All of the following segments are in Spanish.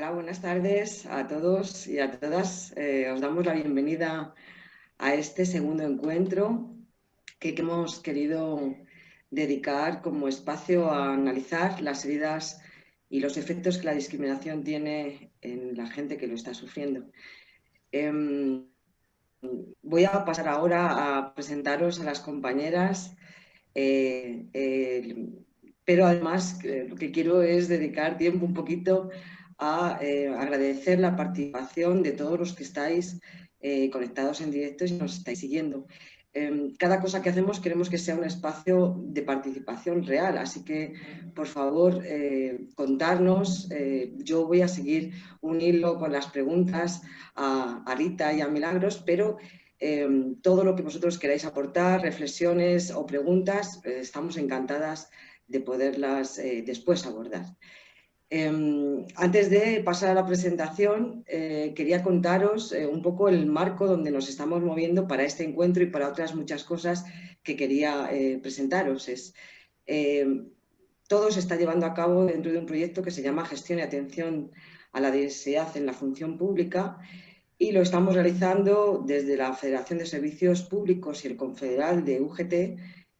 Hola, buenas tardes a todos y a todas. Os damos la bienvenida a este segundo encuentro que hemos querido dedicar como espacio a analizar las heridas y los efectos que la discriminación tiene en la gente que lo está sufriendo. Voy a pasar ahora a presentaros a las compañeras, pero además lo que quiero es dedicar tiempo un poquito a agradecer la participación de todos los que estáis conectados en directo y nos estáis siguiendo. Cada cosa que hacemos queremos que sea un espacio de participación real, así que por favor contarnos. Yo voy a seguir un hilo con las preguntas a Rita y a Milagros, pero todo lo que vosotros queráis aportar, reflexiones o preguntas, estamos encantadas de poderlas después abordar. Antes de pasar a la presentación, quería contaros un poco el marco donde nos estamos moviendo para este encuentro y para otras muchas cosas que quería presentaros. Todo se está llevando a cabo dentro de un proyecto que se llama Gestión y Atención a la Diversidad en la Función Pública, y lo estamos realizando desde la Federación de Servicios Públicos y el Confederal de UGT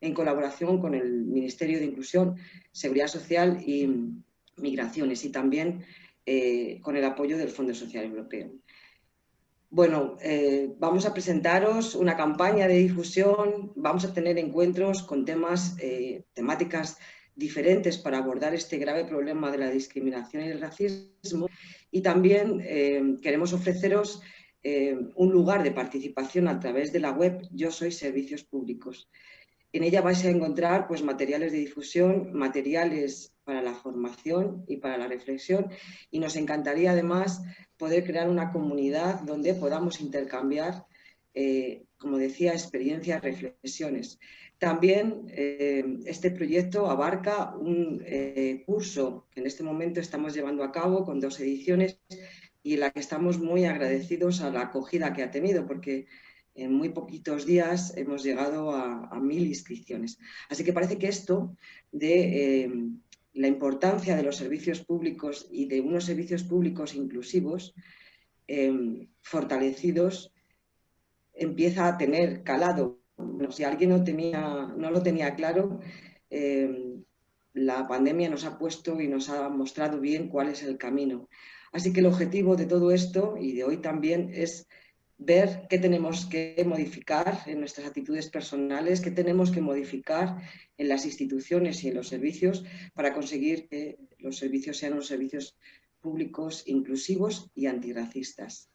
en colaboración con el Ministerio de Inclusión, Seguridad Social y Migraciones, y también con el apoyo del Fondo Social Europeo. Bueno, vamos a presentaros una campaña de difusión, vamos a tener encuentros con temáticas diferentes para abordar este grave problema de la discriminación y el racismo, y también queremos ofreceros un lugar de participación a través de la web Yo Soy Servicios Públicos. En ella vais a encontrar pues, materiales de difusión, materiales para la formación y para la reflexión, y nos encantaría además poder crear una comunidad donde podamos intercambiar, como decía, experiencias, reflexiones. También este proyecto abarca un curso que en este momento estamos llevando a cabo con 2 ediciones y en la que estamos muy agradecidos a la acogida que ha tenido, porque en muy poquitos días hemos llegado a 1000 inscripciones. Así que parece que esto de la importancia de los servicios públicos y de unos servicios públicos inclusivos, fortalecidos, empieza a tener calado. Bueno, si alguien no lo tenía claro, la pandemia nos ha puesto y nos ha mostrado bien cuál es el camino. Así que el objetivo de todo esto y de hoy también es ver qué tenemos que modificar en nuestras actitudes personales, qué tenemos que modificar en las instituciones y en los servicios para conseguir que los servicios sean unos servicios públicos inclusivos y antirracistas.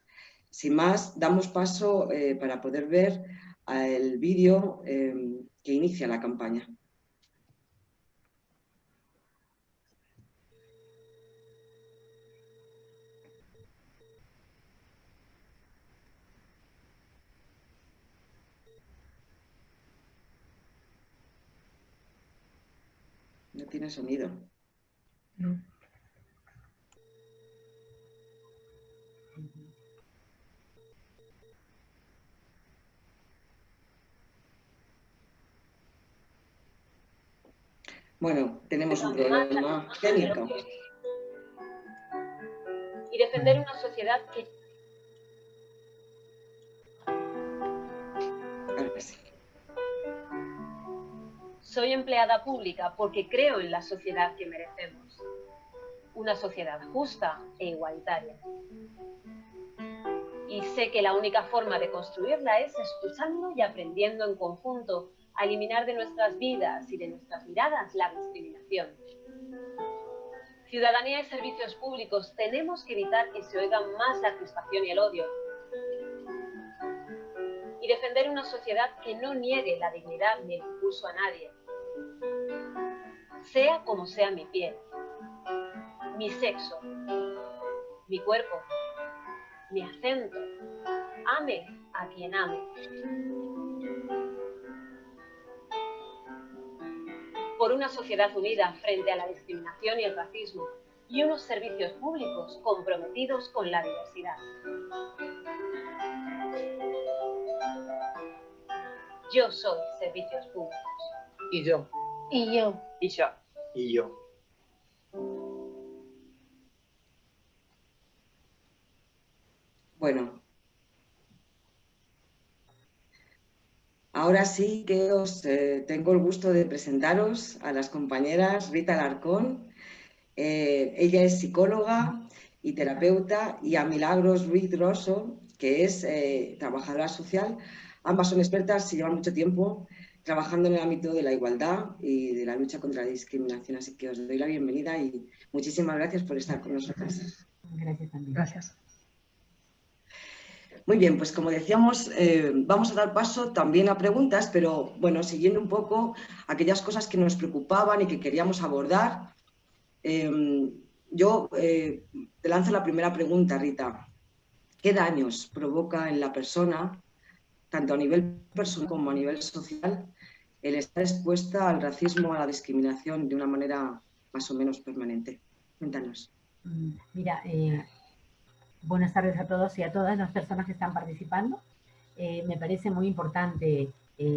Sin más, damos paso para poder ver el vídeo que inicia la campaña. No tiene sonido. No. Bueno, tenemos un problema técnico. Y defender una sociedad que... Ahora sí. Soy empleada pública porque creo en la sociedad que merecemos. Una sociedad justa e igualitaria. Y sé que la única forma de construirla es escuchando y aprendiendo en conjunto a eliminar de nuestras vidas y de nuestras miradas la discriminación. Ciudadanía y servicios públicos, tenemos que evitar que se oiga más la crispación y el odio. Y defender una sociedad que no niegue la dignidad ni el impulso a nadie. Sea como sea mi piel, mi sexo, mi cuerpo, mi acento, ame a quien ame. Por una sociedad unida frente a la discriminación y el racismo y unos servicios públicos comprometidos con la diversidad. Yo soy servicios públicos. Y yo. Y yo. Y yo. Y yo. Bueno, ahora sí que tengo el gusto de presentaros a las compañeras Rita Alarcón. Ella es psicóloga y terapeuta, y a Milagros Ruiz Grosso, que es trabajadora social. Ambas son expertas y llevan mucho tiempo trabajando en el ámbito de la igualdad y de la lucha contra la discriminación. Así que os doy la bienvenida y muchísimas gracias por estar con nosotras. Gracias también. Gracias. Muy bien, pues como decíamos, vamos a dar paso también a preguntas, pero bueno, siguiendo un poco aquellas cosas que nos preocupaban y que queríamos abordar. Yo te lanzo la primera pregunta, Rita. ¿Qué daños provoca en la persona, tanto a nivel personal como a nivel social, el estar expuesta al racismo, a la discriminación de una manera más o menos permanente? Cuéntanos. Mira, buenas tardes a todos y a todas las personas que están participando. Me parece muy importante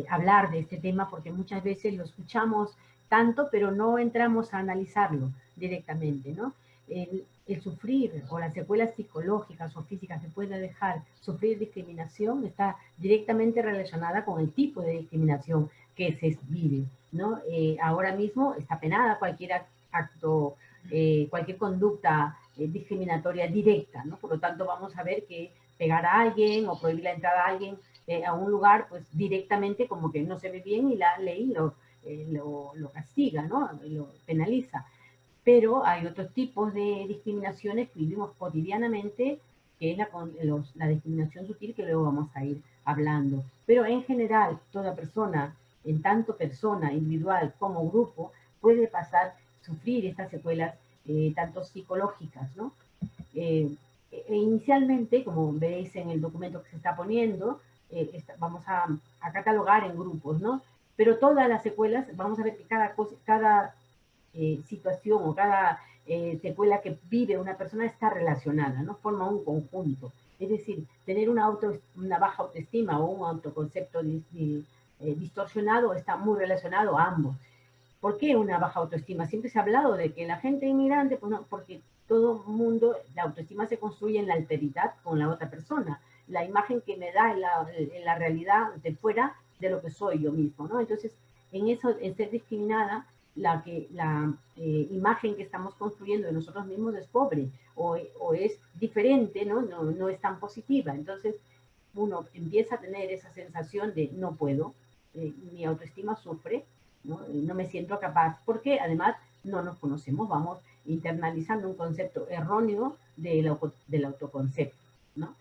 hablar de este tema porque muchas veces lo escuchamos tanto, pero no entramos a analizarlo directamente, ¿no? El sufrir o las secuelas psicológicas o físicas que puede dejar sufrir discriminación está directamente relacionada con el tipo de discriminación que se vive, ¿no? Ahora mismo está penada cualquier acto, cualquier conducta discriminatoria directa, ¿no? Por lo tanto, vamos a ver que pegar a alguien o prohibir la entrada a alguien a un lugar, pues directamente como que no se ve bien y la ley lo castiga, ¿no? Lo penaliza. Pero hay otros tipos de discriminaciones que vivimos cotidianamente, que es la discriminación sutil, que luego vamos a ir hablando. Pero en general, toda persona, en tanto persona individual como grupo, puede sufrir estas secuelas tanto psicológicas, ¿no? Inicialmente, como veis en el documento que se está poniendo, vamos a catalogar en grupos, ¿no? Pero todas las secuelas, vamos a ver que cada situación o cada secuela que vive una persona está relacionada, ¿no? Forma un conjunto. Es decir, tener una baja autoestima o un autoconcepto distorsionado está muy relacionado a ambos. ¿Por qué una baja autoestima? Siempre se ha hablado de que la gente inmigrante, pues no, porque todo mundo, la autoestima se construye en la alteridad con la otra persona, la imagen que me da en la realidad de fuera de lo que soy yo mismo, ¿no? Entonces, en eso, en ser discriminada, la imagen que estamos construyendo de nosotros mismos es pobre o es diferente, ¿no? No es tan positiva. Entonces, uno empieza a tener esa sensación de no puedo, mi autoestima sufre, no me siento capaz, porque además no nos conocemos, vamos internalizando un concepto erróneo del autoconcepto, ¿no?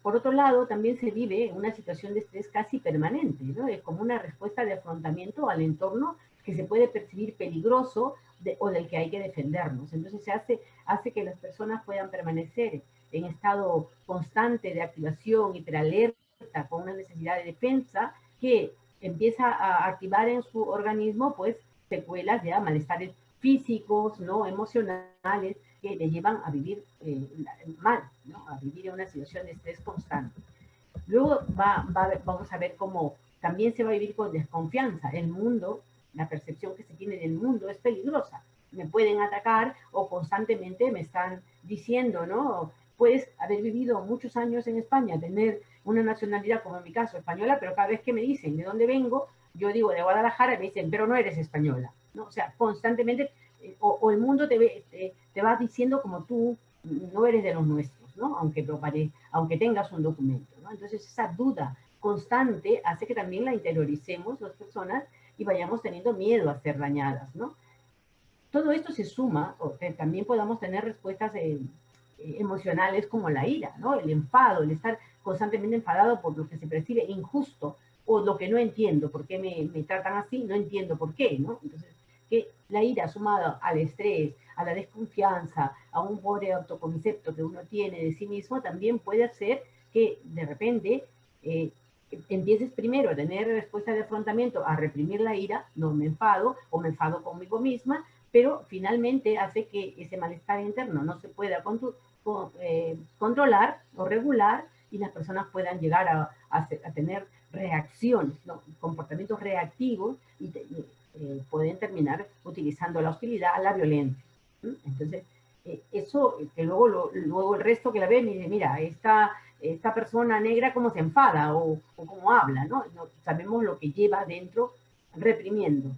Por otro lado, también se vive una situación de estrés casi permanente, ¿no? Es como una respuesta de afrontamiento al entorno que se puede percibir peligroso o del que hay que defendernos. Entonces hace que las personas puedan permanecer en estado constante de activación, hiperalerta, con una necesidad de defensa que empieza a activar en su organismo, pues, secuelas de malestares físicos, ¿no? Emocionales, que le llevan a vivir mal, ¿no? A vivir en una situación de estrés constante. Luego vamos a ver cómo también se va a vivir con desconfianza. El mundo, la percepción que se tiene del mundo es peligrosa. Me pueden atacar o constantemente me están diciendo, ¿no? Puedes haber vivido muchos años en España, tener una nacionalidad, como en mi caso, española, pero cada vez que me dicen de dónde vengo, yo digo de Guadalajara, me dicen, pero no eres española, ¿no? O sea, constantemente, o el mundo te va diciendo como tú no eres de los nuestros, ¿no? Aunque tengas un documento, ¿no? Entonces, esa duda constante hace que también la interioricemos las personas y vayamos teniendo miedo a ser dañadas, ¿no? Todo esto se suma, o que también podamos tener respuestas emocionales como la ira, ¿no? El enfado, el estar constantemente enfadado por lo que se percibe injusto o lo que no entiendo, por qué me tratan así, no entiendo por qué, ¿no? Entonces, que la ira sumada al estrés, a la desconfianza, a un pobre autoconcepto que uno tiene de sí mismo, también puede hacer que de repente empieces primero a tener respuesta de afrontamiento, a reprimir la ira, no me enfado o me enfado conmigo misma, pero finalmente hace que ese malestar interno no se pueda controlar o regular y las personas puedan llegar a tener reacciones, ¿no? Comportamientos reactivos y pueden terminar utilizando la hostilidad, la violencia. Entonces, eso, que luego el resto que la ve, mire, mira, esta persona negra cómo se enfada o cómo habla, ¿no? No sabemos lo que lleva adentro reprimiendo.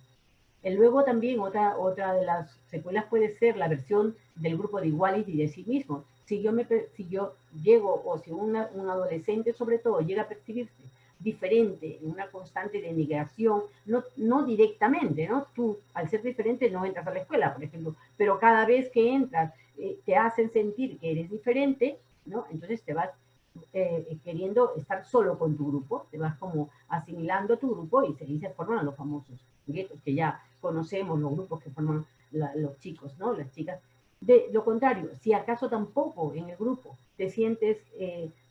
Luego también otra de las secuelas puede ser la versión del grupo de iguales y de sí mismo. Si yo llego, o si un adolescente sobre todo llega a percibirse diferente, en una constante denigración, no directamente, ¿no? Tú, al ser diferente, no entras a la escuela, por ejemplo, pero cada vez que entras, te hacen sentir que eres diferente, ¿no? Entonces te vas queriendo estar solo con tu grupo, te vas como asimilando a tu grupo y se forman los famosos guetos, que ya conocemos los grupos que forman los chicos, ¿no? Las chicas. De lo contrario, si acaso tampoco en el grupo te sientes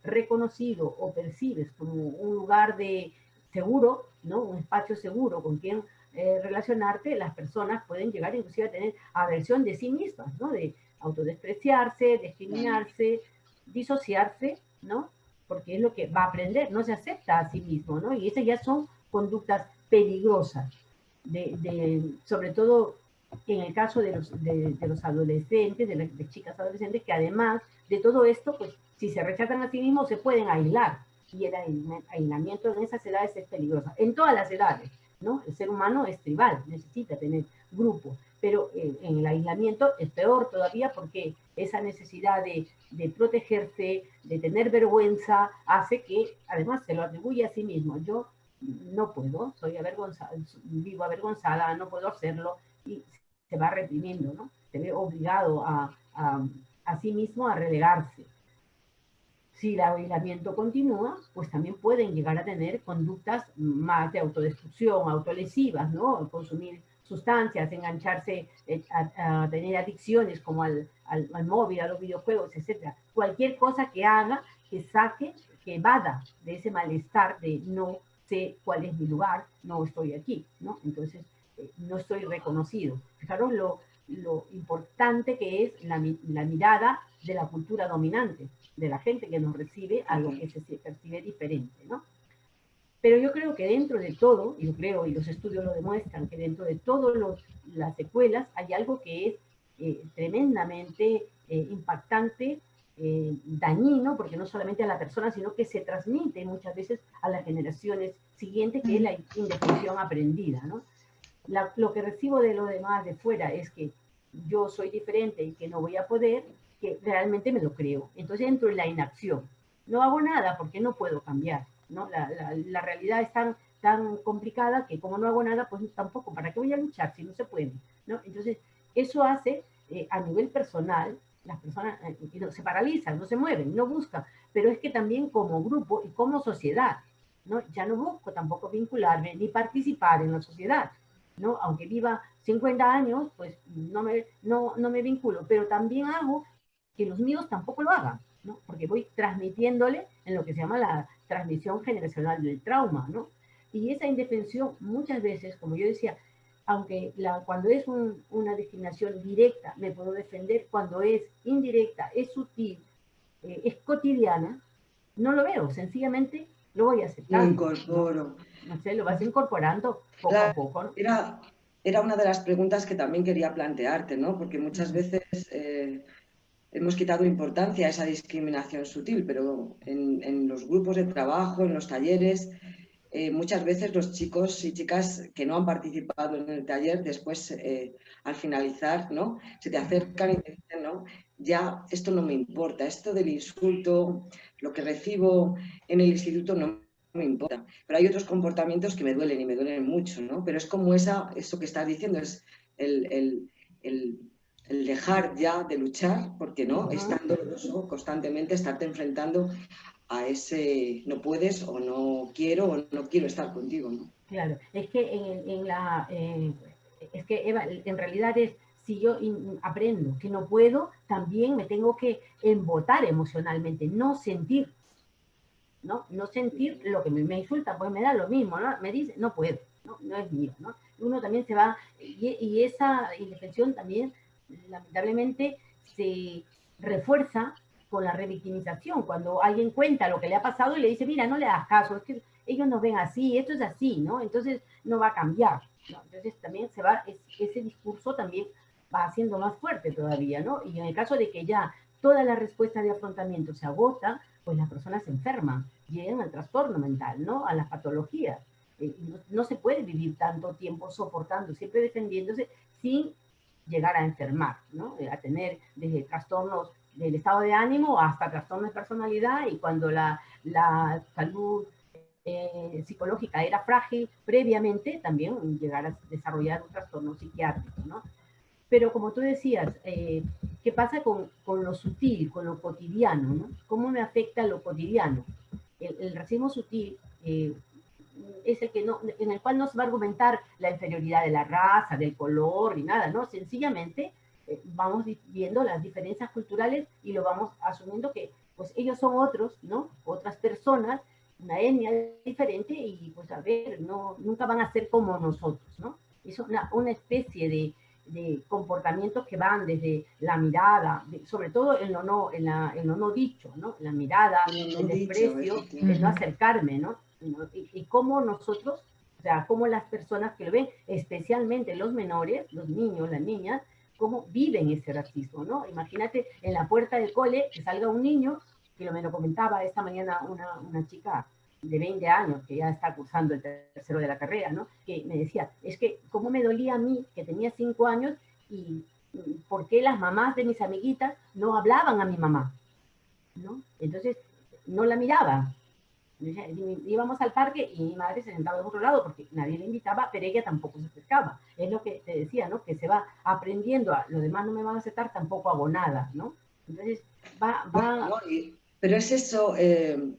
reconocido o percibes como un lugar de seguro, ¿no? Un espacio seguro con quien relacionarte, las personas pueden llegar inclusive a tener aversión de sí mismas, ¿no? De autodespreciarse, discriminarse, disociarse, ¿no? Porque es lo que va a aprender, no se acepta a sí mismo, ¿no? Y esas ya son conductas peligrosas, sobre todo en el caso de los adolescentes, de chicas adolescentes, que además de todo esto, pues si se rechazan a sí mismos se pueden aislar, y el aislamiento en esas edades es peligroso, en todas las edades, ¿no? El ser humano es tribal, necesita tener grupo, pero en el aislamiento es peor todavía porque esa necesidad de protegerse, de tener vergüenza, hace que además se lo atribuye a sí mismo. Yo no puedo, soy avergonzada, vivo avergonzada, no puedo hacerlo, y se va reprimiendo, ¿no? Se ve obligado a sí mismo a relegarse. Si el aislamiento continúa, pues también pueden llegar a tener conductas más de autodestrucción, autolesivas, ¿no? Consumir sustancias, engancharse a tener adicciones como al móvil, a los videojuegos, etc. Cualquier cosa que haga, que saque, que evada de ese malestar de no sé cuál es mi lugar, no estoy aquí, ¿no? Entonces, no estoy reconocido. Fijaros lo importante que es la mirada de la cultura dominante, de la gente que nos recibe a lo que se percibe diferente, ¿no? Pero yo creo que dentro de todo, y los estudios lo demuestran, que dentro de todas las secuelas hay algo que es tremendamente impactante, dañino, porque no solamente a la persona, sino que se transmite muchas veces a las generaciones siguientes, que es la indefensión aprendida, ¿no? Lo que recibo de lo demás de fuera es que yo soy diferente y que no voy a poder, que realmente me lo creo. Entonces entro en la inacción. No hago nada porque no puedo cambiar, ¿no? La realidad es tan complicada que como no hago nada, pues tampoco, ¿para qué voy a luchar si no se puede? ¿No? Entonces, eso hace, a nivel personal, las personas se paralizan, no se mueven, no buscan, pero es que también como grupo y como sociedad, ¿no? Ya no busco tampoco vincularme ni participar en la sociedad, ¿no? Aunque viva 50 años, pues no me vinculo, pero también hago que los míos tampoco lo hagan, ¿no? Porque voy transmitiéndole en lo que se llama la transmisión generacional del trauma, ¿no? Y esa indefensión muchas veces, como yo decía, aunque cuando es una discriminación directa me puedo defender, cuando es indirecta, es sutil, es cotidiana, no lo veo, sencillamente lo voy aceptando. Lo incorporo. No sé, lo vas incorporando poco a poco, ¿no? Era una de las preguntas que también quería plantearte, ¿no? Porque muchas veces hemos quitado importancia a esa discriminación sutil, pero en los grupos de trabajo, en los talleres, muchas veces los chicos y chicas que no han participado en el taller, después al finalizar, ¿no? Se te acercan y te dicen, ¿no? Ya esto no me importa, esto del insulto, lo que recibo en el instituto no me importa. Pero hay otros comportamientos que me duelen y me duelen mucho, ¿no? Pero es como eso que estás diciendo, es el dejar ya de luchar, porque no, es tan doloroso constantemente estarte enfrentando a ese no puedes o no quiero estar contigo, ¿no? Claro, es que es que Eva, en realidad es, si yo aprendo que no puedo, también me tengo que embotar emocionalmente, no sentir, ¿no? No sentir lo que me insulta, pues me da lo mismo, ¿no? Me dice, no puedo, no es mío, ¿no? Uno también se va, y esa indefensión también, lamentablemente, se refuerza con la revictimización, cuando alguien cuenta lo que le ha pasado y le dice, mira, no le das caso, es que ellos nos ven así, esto es así, ¿no? Entonces no va a cambiar, ¿no? Entonces también se va, ese discurso también va haciendo más fuerte todavía, ¿no? Y en el caso de que ya toda la respuesta de afrontamiento se agota, pues las personas se enferman, llegan al trastorno mental, ¿no? A las patologías. No se puede vivir tanto tiempo soportando, siempre defendiéndose sin llegar a enfermar, ¿no? A tener desde trastornos del estado de ánimo hasta trastornos de personalidad, y cuando la salud psicológica era frágil previamente, también llegar a desarrollar un trastorno psiquiátrico, ¿no? Pero como tú decías, ¿qué pasa con lo sutil, con lo cotidiano, ¿no? ¿Cómo me afecta lo cotidiano? El racismo sutil es el que no, en el cual no se va a argumentar la inferioridad de la raza, del color, ni nada, ¿no? Sencillamente vamos viendo las diferencias culturales y lo vamos asumiendo que pues ellos son otros, ¿no? Otras personas, una etnia diferente, y pues a ver, no, nunca van a ser como nosotros, ¿no? Es una especie de comportamientos que van desde la mirada, sobre todo en lo no dicho, ¿no? La mirada, el desprecio, el no acercarme, ¿no? Y cómo nosotros, o sea, cómo las personas que lo ven, especialmente los menores, los niños, las niñas, cómo viven ese racismo, ¿no? Imagínate en la puerta del cole que salga un niño, que me lo comentaba esta mañana una chica de 20 años, que ya está cursando el tercero de la carrera, ¿no? Que me decía, es que cómo me dolía a mí, que tenía 5 años, y por qué las mamás de mis amiguitas no hablaban a mi mamá, ¿no? Entonces, no la miraba. Íbamos al parque y mi madre se sentaba de otro lado porque nadie le invitaba, pero ella tampoco se acercaba. Es lo que te decía, ¿no? Que se va aprendiendo a los demás no me van a aceptar, tampoco hago nada, ¿no? Entonces, va... No, pero es eso,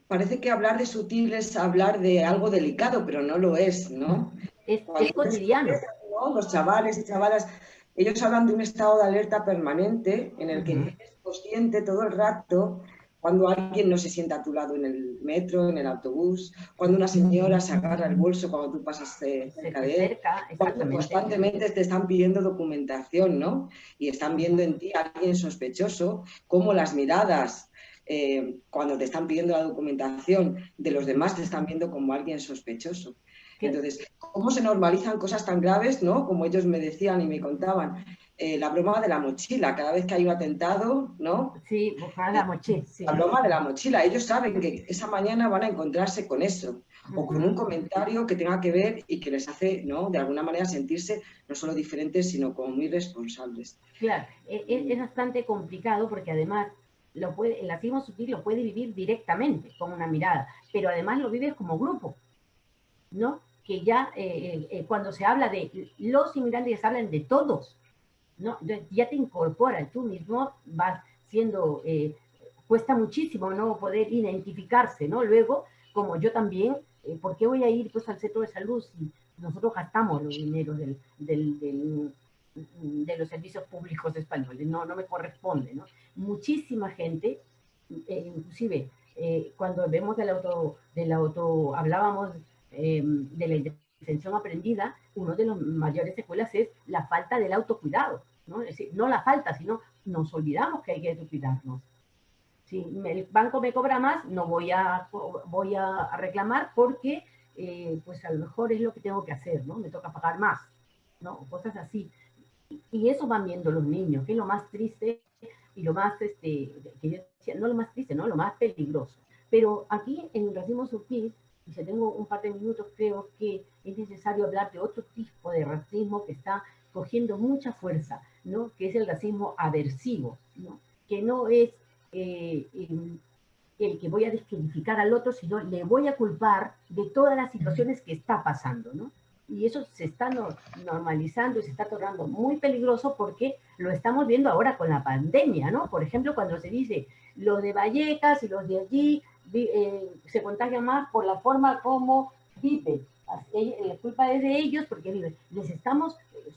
parece que hablar de sutil es hablar de algo delicado, pero no lo es, ¿no? Es cotidiano. ¿No? Los chavales y chavalas, ellos hablan de un estado de alerta permanente en el que eres consciente todo el rato cuando alguien no se sienta a tu lado en el metro, en el autobús, cuando una señora se agarra el bolso cuando tú pasas cerca de él, cuando constantemente te están pidiendo documentación, ¿no? Y están viendo en ti a alguien sospechoso, como las miradas, cuando te están pidiendo la documentación de los demás, te están viendo como alguien sospechoso. Entonces, ¿cómo se normalizan cosas tan graves, ¿no? Como ellos me decían y me contaban, la broma de la mochila, cada vez que hay un atentado, ¿no? Sí, buscar la mochila. Sí. La broma de la mochila, ellos saben que esa mañana van a encontrarse con eso, o con un comentario que tenga que ver y que les hace, ¿no? De alguna manera sentirse no solo diferentes, sino como muy responsables. Claro, es bastante complicado porque además el racismo sutil lo puede vivir directamente con una mirada, pero además lo vives como grupo, ¿no? Que ya cuando se habla de los inmigrantes, se hablan de todos, ¿no? Ya te incorporas, tú mismo vas siendo, cuesta muchísimo, ¿no? Poder identificarse, ¿no? Luego, como yo también, ¿por qué voy a ir pues al centro de salud si nosotros gastamos los dineros de los servicios públicos españoles? No me corresponde, ¿no? Muchísima gente, inclusive cuando vemos hablábamos de la intervención aprendida, uno de los mayores secuelas es la falta del autocuidado, ¿no? Es decir, no la falta, sino nos olvidamos que hay que autocuidarnos. Si el banco me cobra más, no voy a reclamar porque pues a lo mejor es lo que tengo que hacer, ¿no? Me toca pagar más, ¿no? Cosas así. Y eso van viendo los niños, que es lo más triste y lo más, que yo decía, no lo más triste, ¿no? Lo más peligroso. Pero aquí en el racismo sutil, y si tengo un par de minutos, creo que es necesario hablar de otro tipo de racismo que está cogiendo mucha fuerza, ¿no? Que es el racismo aversivo, ¿no? Que no es el que voy a descalificar al otro, sino le voy a culpar de todas las situaciones que está pasando, ¿no? Y eso se está normalizando y se está tornando muy peligroso porque lo estamos viendo ahora con la pandemia, ¿no? Por ejemplo, cuando se dice los de Vallecas y los de allí se contagian más por la forma como viven. La culpa es de ellos porque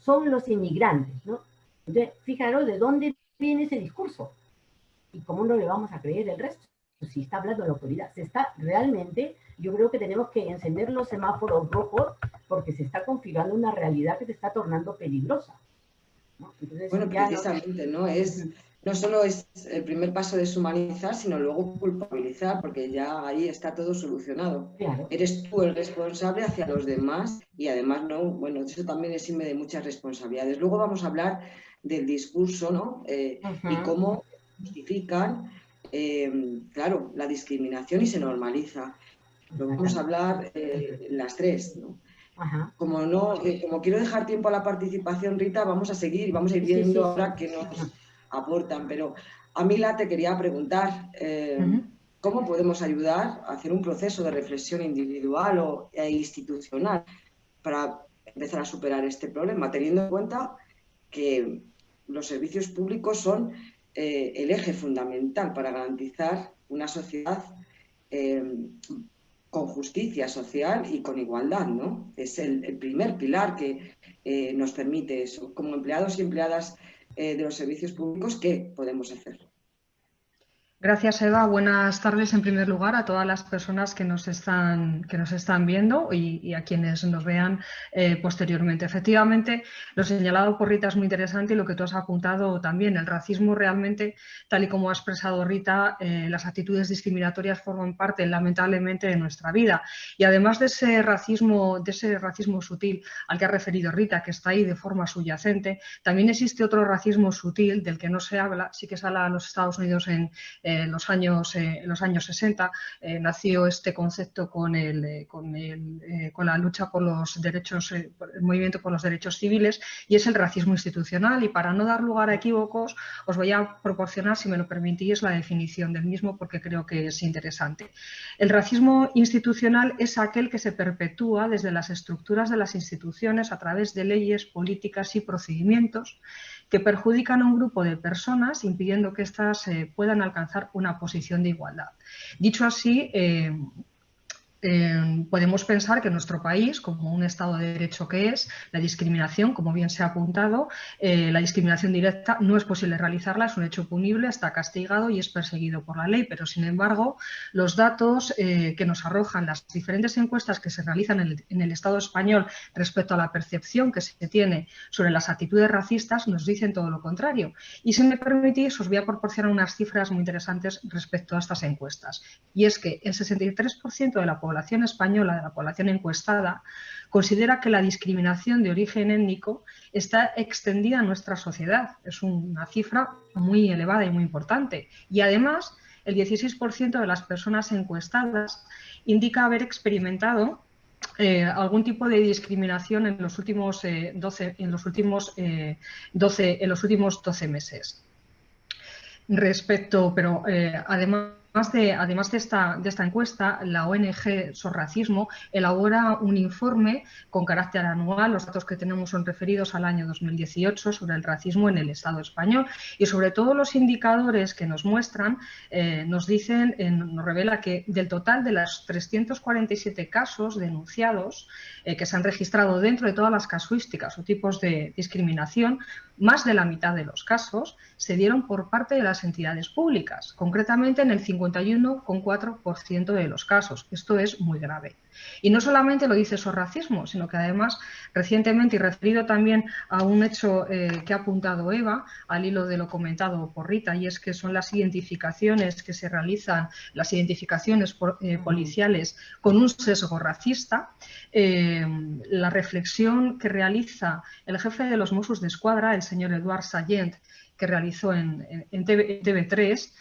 son los inmigrantes, ¿no? Entonces, fijaros de dónde viene ese discurso y cómo no le vamos a creer el resto. Si está hablando la autoridad, yo creo que tenemos que encender los semáforos rojos porque se está configurando una realidad que se está tornando peligrosa, ¿no? Entonces, bueno, precisamente, ¿no? Es no solo es el primer paso deshumanizar, sino luego culpabilizar, porque ya ahí está todo solucionado. Claro. Eres tú el responsable hacia los demás y además, no, bueno, eso también exime de muchas responsabilidades. Luego vamos a hablar del discurso, ¿no? Y cómo justifican, claro, la discriminación y se normaliza. Lo vamos a hablar las tres, ¿no? Ajá. Como no, como quiero dejar tiempo a la participación, Rita, vamos a seguir y vamos a ir viendo ahora qué nos aportan. Pero a Mila te quería preguntar, ¿cómo podemos ayudar a hacer un proceso de reflexión individual e institucional para empezar a superar este problema, teniendo en cuenta que los servicios públicos son el eje fundamental para garantizar una sociedad con justicia social y con igualdad, ¿no? Es el primer pilar que nos permite eso. Como empleados y empleadas de los servicios públicos, ¿qué podemos hacer? Gracias, Eva. Buenas tardes, en primer lugar, a todas las personas que nos están viendo y a quienes nos vean posteriormente. Efectivamente, lo señalado por Rita es muy interesante y lo que tú has apuntado también. El racismo realmente, tal y como ha expresado Rita, las actitudes discriminatorias forman parte, lamentablemente, de nuestra vida. Y además de ese racismo sutil al que ha referido Rita, que está ahí de forma subyacente, también existe otro racismo sutil del que no se habla. Sí que se habla en los Estados Unidos en los años 60 nació este concepto con la lucha por los derechos, el movimiento por los derechos civiles, y es el racismo institucional. Y para no dar lugar a equívocos, os voy a proporcionar, si me lo permitís, la definición del mismo, porque creo que es interesante. El racismo institucional es aquel que se perpetúa desde las estructuras de las instituciones a través de leyes, políticas y procedimientos que perjudican a un grupo de personas, impidiendo que éstas puedan alcanzar una posición de igualdad. Dicho así, podemos pensar que en nuestro país, como un Estado de Derecho que es, la discriminación, como bien se ha apuntado, la discriminación directa no es posible realizarla, es un hecho punible, está castigado y es perseguido por la ley, pero sin embargo los datos que nos arrojan las diferentes encuestas que se realizan en el Estado español respecto a la percepción que se tiene sobre las actitudes racistas nos dicen todo lo contrario. Y si me permitís, os voy a proporcionar unas cifras muy interesantes respecto a estas encuestas. Y es que el 63% de la población española, de la población encuestada, considera que la discriminación de origen étnico está extendida a nuestra sociedad. Es una cifra muy elevada y muy importante. Y además, el 16% de las personas encuestadas indica haber experimentado algún tipo de discriminación en los últimos 12 meses. Además de esta encuesta, la ONG SOS Racismo elabora un informe con carácter anual. Los datos que tenemos son referidos al año 2018 sobre el racismo en el Estado español, y sobre todo los indicadores que nos muestran nos revela que del total de los 347 casos denunciados que se han registrado dentro de todas las casuísticas o tipos de discriminación, más de la mitad de los casos se dieron por parte de las entidades públicas, concretamente en el 51,4% de los casos. Esto es muy grave. Y no solamente lo dice SOS Racismo, sino que además recientemente, y referido también a un hecho que ha apuntado Eva, al hilo de lo comentado por Rita, y es que son las identificaciones que se realizan, las identificaciones policiales con un sesgo racista. La reflexión que realiza el jefe de los Mossos d'Esquadra, el señor Eduard Sallent, que realizó en TV3,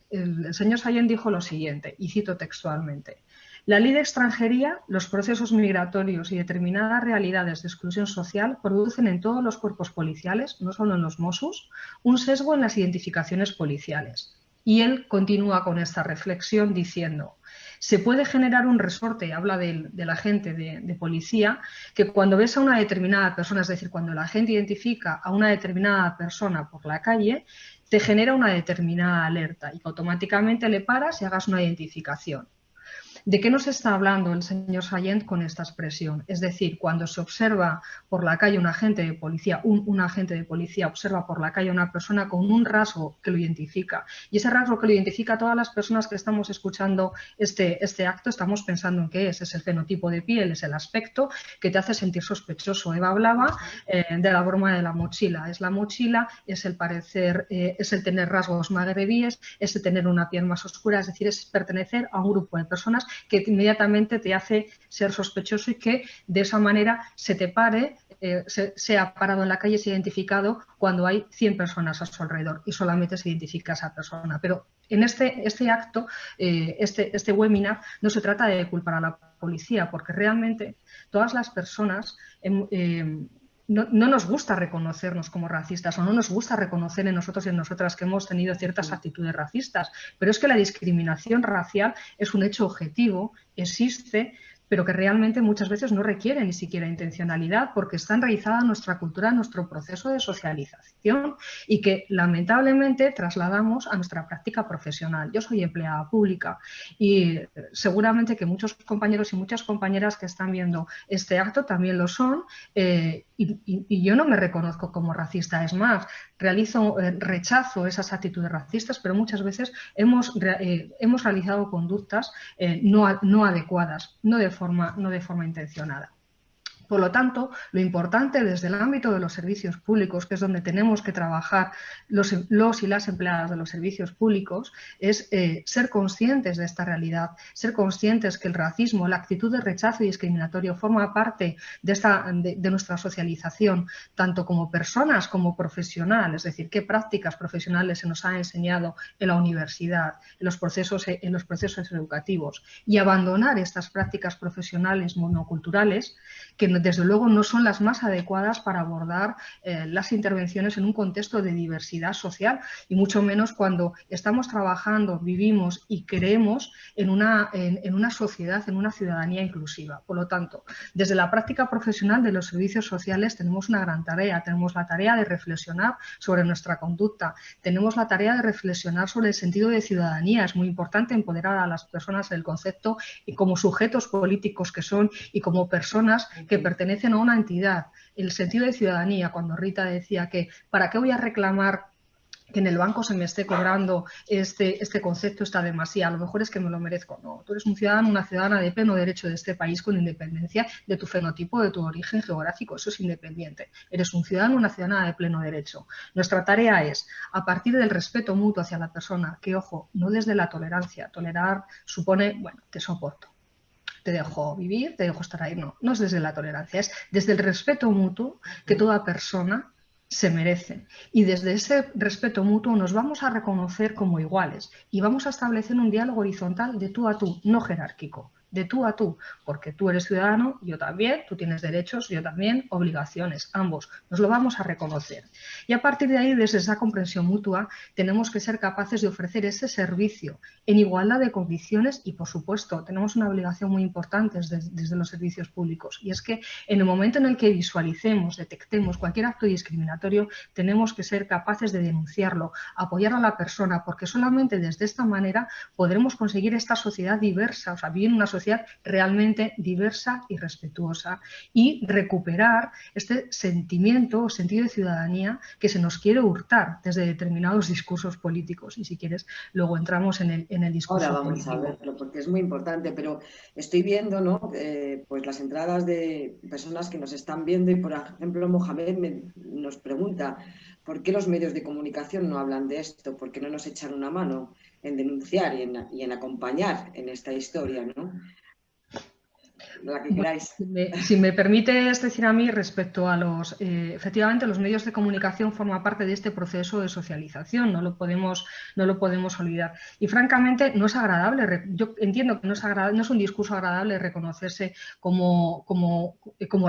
el señor Sallent dijo lo siguiente, y cito textualmente: la ley de extranjería, los procesos migratorios y determinadas realidades de exclusión social producen en todos los cuerpos policiales, no solo en los Mossos, un sesgo en las identificaciones policiales. Y él continúa con esta reflexión diciendo: se puede generar un resorte, habla del agente de policía, que cuando ves a una determinada persona, es decir, cuando la gente identifica a una determinada persona por la calle, te genera una determinada alerta y automáticamente le paras y hagas una identificación. ¿De qué nos está hablando el señor Sallent con esta expresión? Es decir, cuando se observa por la calle un agente de policía, un agente de policía observa por la calle a una persona con un rasgo que lo identifica, y ese rasgo que lo identifica a todas las personas que estamos escuchando este acto, estamos pensando en qué es el fenotipo de piel, es el aspecto que te hace sentir sospechoso. Eva hablaba de la broma de la mochila. Es la mochila, es el parecer, es el tener rasgos magrebíes, es el tener una piel más oscura, es decir, es pertenecer a un grupo de personas que inmediatamente te hace ser sospechoso y que de esa manera se te pare, sea parado en la calle, sea identificado cuando hay 100 personas a su alrededor y solamente se identifica a esa persona. Pero en este acto, este webinar, no se trata de culpar a la policía, porque realmente todas las personas no nos gusta reconocernos como racistas o no nos gusta reconocer en nosotros y en nosotras que hemos tenido ciertas actitudes racistas, pero es que la discriminación racial es un hecho objetivo, existe, pero que realmente muchas veces no requiere ni siquiera intencionalidad porque está enraizada en nuestra cultura, en nuestro proceso de socialización y que lamentablemente trasladamos a nuestra práctica profesional. Yo soy empleada pública y seguramente que muchos compañeros y muchas compañeras que están viendo este acto también lo son y yo no me reconozco como racista. Es más, rechazo esas actitudes racistas, pero muchas veces hemos realizado conductas no adecuadas, no de forma intencionada. Por lo tanto, lo importante desde el ámbito de los servicios públicos, que es donde tenemos que trabajar los y las empleadas de los servicios públicos, es ser conscientes de esta realidad, ser conscientes que el racismo, la actitud de rechazo y discriminatorio forma parte de nuestra socialización, tanto como personas como profesional, es decir, qué prácticas profesionales se nos han enseñado en la universidad, en los procesos educativos, y abandonar estas prácticas profesionales monoculturales que desde luego no son las más adecuadas para abordar las intervenciones en un contexto de diversidad social y mucho menos cuando estamos trabajando, vivimos y creemos en una sociedad, en una ciudadanía inclusiva. Por lo tanto, desde la práctica profesional de los servicios sociales tenemos una gran tarea, tenemos la tarea de reflexionar sobre nuestra conducta, tenemos la tarea de reflexionar sobre el sentido de ciudadanía. Es muy importante empoderar a las personas del concepto y como sujetos políticos que son y como personas que pertenecen a una entidad. El sentido de ciudadanía, cuando Rita decía que ¿para qué voy a reclamar que en el banco se me esté cobrando este concepto, esta demasía? A lo mejor es que me lo merezco. No, tú eres un ciudadano, una ciudadana de pleno derecho de este país con independencia de tu fenotipo, de tu origen geográfico. Eso es independiente. Eres un ciudadano, una ciudadana de pleno derecho. Nuestra tarea es, a partir del respeto mutuo hacia la persona, que, ojo, no desde la tolerancia. Tolerar supone, bueno, te soporto, te dejo vivir, te dejo estar ahí. No es desde la tolerancia, es desde el respeto mutuo que toda persona se merece. Y desde ese respeto mutuo nos vamos a reconocer como iguales y vamos a establecer un diálogo horizontal de tú a tú, no jerárquico. De tú a tú, porque tú eres ciudadano, yo también, tú tienes derechos, yo también, obligaciones, ambos, nos lo vamos a reconocer. Y a partir de ahí, desde esa comprensión mutua, tenemos que ser capaces de ofrecer ese servicio en igualdad de condiciones y, por supuesto, tenemos una obligación muy importante desde los servicios públicos, y es que en el momento en el que visualicemos, detectemos cualquier acto discriminatorio, tenemos que ser capaces de denunciarlo, apoyar a la persona, porque solamente desde esta manera podremos conseguir esta sociedad diversa, o sea, vivir en una sociedad realmente diversa y respetuosa y recuperar este sentimiento o sentido de ciudadanía que se nos quiere hurtar desde determinados discursos políticos. Y si quieres, luego entramos en el discurso Ahora vamos político. a verlo, porque es muy importante, pero estoy viendo, ¿no? Pues las entradas de personas que nos están viendo y, por ejemplo, Mohamed nos pregunta ¿por qué los medios de comunicación no hablan de esto? ¿Por qué no nos echan una mano en denunciar y en acompañar en esta historia, ¿no? La que queráis. Si me permites decir a mí respecto a efectivamente los medios de comunicación forman parte de este proceso de socialización, no lo podemos olvidar. Y francamente no es agradable, yo entiendo que no es un discurso agradable reconocerse como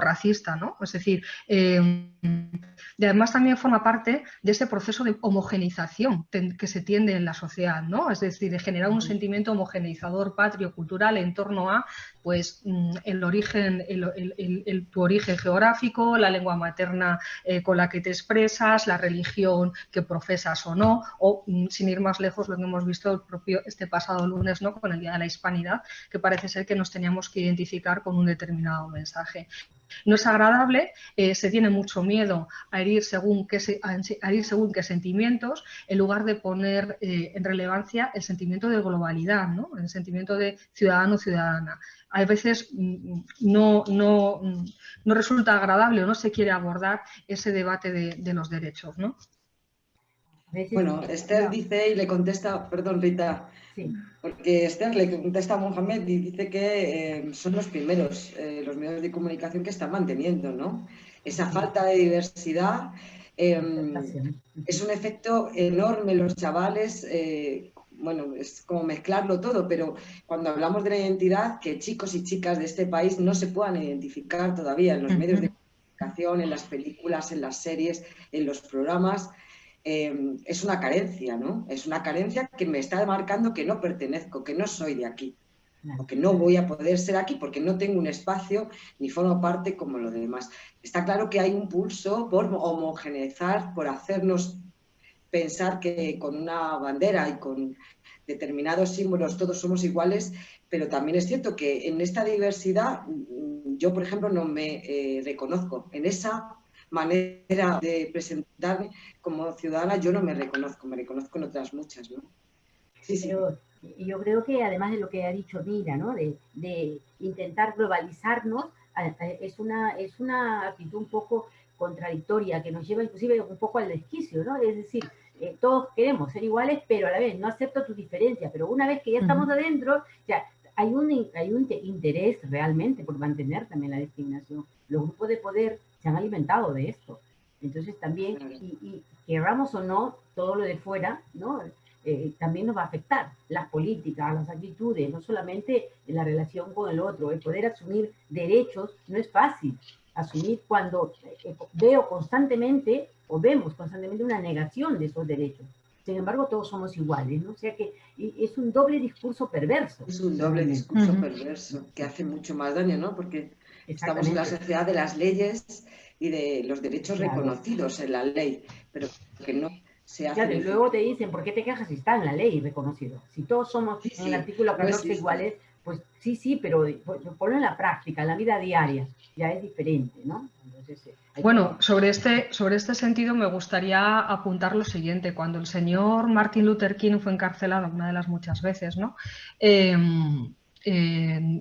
racista, ¿no? Es decir, y además también forma parte de ese proceso de homogeneización que se tiende en la sociedad, ¿no? Es decir, de generar un sentimiento homogeneizador patrio-cultural en torno a, pues, tu origen geográfico, la lengua materna con la que te expresas, la religión que profesas o no, o sin ir más lejos lo que hemos visto este pasado lunes, ¿no? Con el Día de la Hispanidad, que parece ser que nos teníamos que identificar con un determinado mensaje. No es agradable, se tiene mucho miedo a herir según qué sentimientos, en lugar de poner en relevancia el sentimiento de globalidad, ¿no? El sentimiento de ciudadano-ciudadana. A veces no resulta agradable o no se quiere abordar ese debate de los derechos, ¿no? Bueno, Esther dice y le contesta, perdón Rita, sí. Porque Esther le contesta a Mohamed y dice que son los primeros, los medios de comunicación que están manteniendo, ¿no? Esa falta de diversidad es un efecto enorme en los chavales, bueno, es como mezclarlo todo, pero cuando hablamos de la identidad, que chicos y chicas de este país no se puedan identificar todavía en los medios de comunicación, en las películas, en las series, en los programas. Es una carencia, ¿no? Es una carencia que me está marcando que no pertenezco, que no soy de aquí, o que no voy a poder ser aquí porque no tengo un espacio ni formo parte como los demás. Está claro que hay un pulso por homogeneizar, por hacernos pensar que con una bandera y con determinados símbolos todos somos iguales, pero también es cierto que en esta diversidad yo, por ejemplo, no me reconozco en esa manera de presentarme como ciudadana. Yo no me reconozco en otras muchas, ¿no? Sí, sí. Pero yo creo que además de lo que ha dicho Mira, ¿no? De intentar globalizarnos, es una actitud un poco contradictoria que nos lleva inclusive un poco al desquicio, ¿no? Es decir, todos queremos ser iguales, pero a la vez no acepto tu diferencia, pero una vez que ya estamos adentro, ya hay un interés realmente por mantener también la discriminación. Los grupos de poder se han alimentado de esto. Entonces también, y querramos o no, todo lo de fuera, ¿no? También nos va a afectar. Las políticas, las actitudes, no solamente en la relación con el otro. El poder asumir derechos no es fácil. Asumir cuando veo constantemente, o vemos constantemente una negación de esos derechos. Sin embargo, todos somos iguales, ¿no? O sea que es un doble discurso perverso. Es un doble discurso perverso que hace mucho más daño, ¿no? Porque estamos en la sociedad de las leyes y de los derechos reconocidos en la ley, pero que no se hace. Claro, y luego te dicen, ¿por qué te quejas si está en la ley reconocido? Si todos somos en el artículo 14 iguales, pues sí, pero ponlo en la práctica, en la vida diaria, ya es diferente, ¿no? Entonces, bueno, sobre este sentido me gustaría apuntar lo siguiente. Cuando el señor Martin Luther King fue encarcelado, una de las muchas veces, ¿no?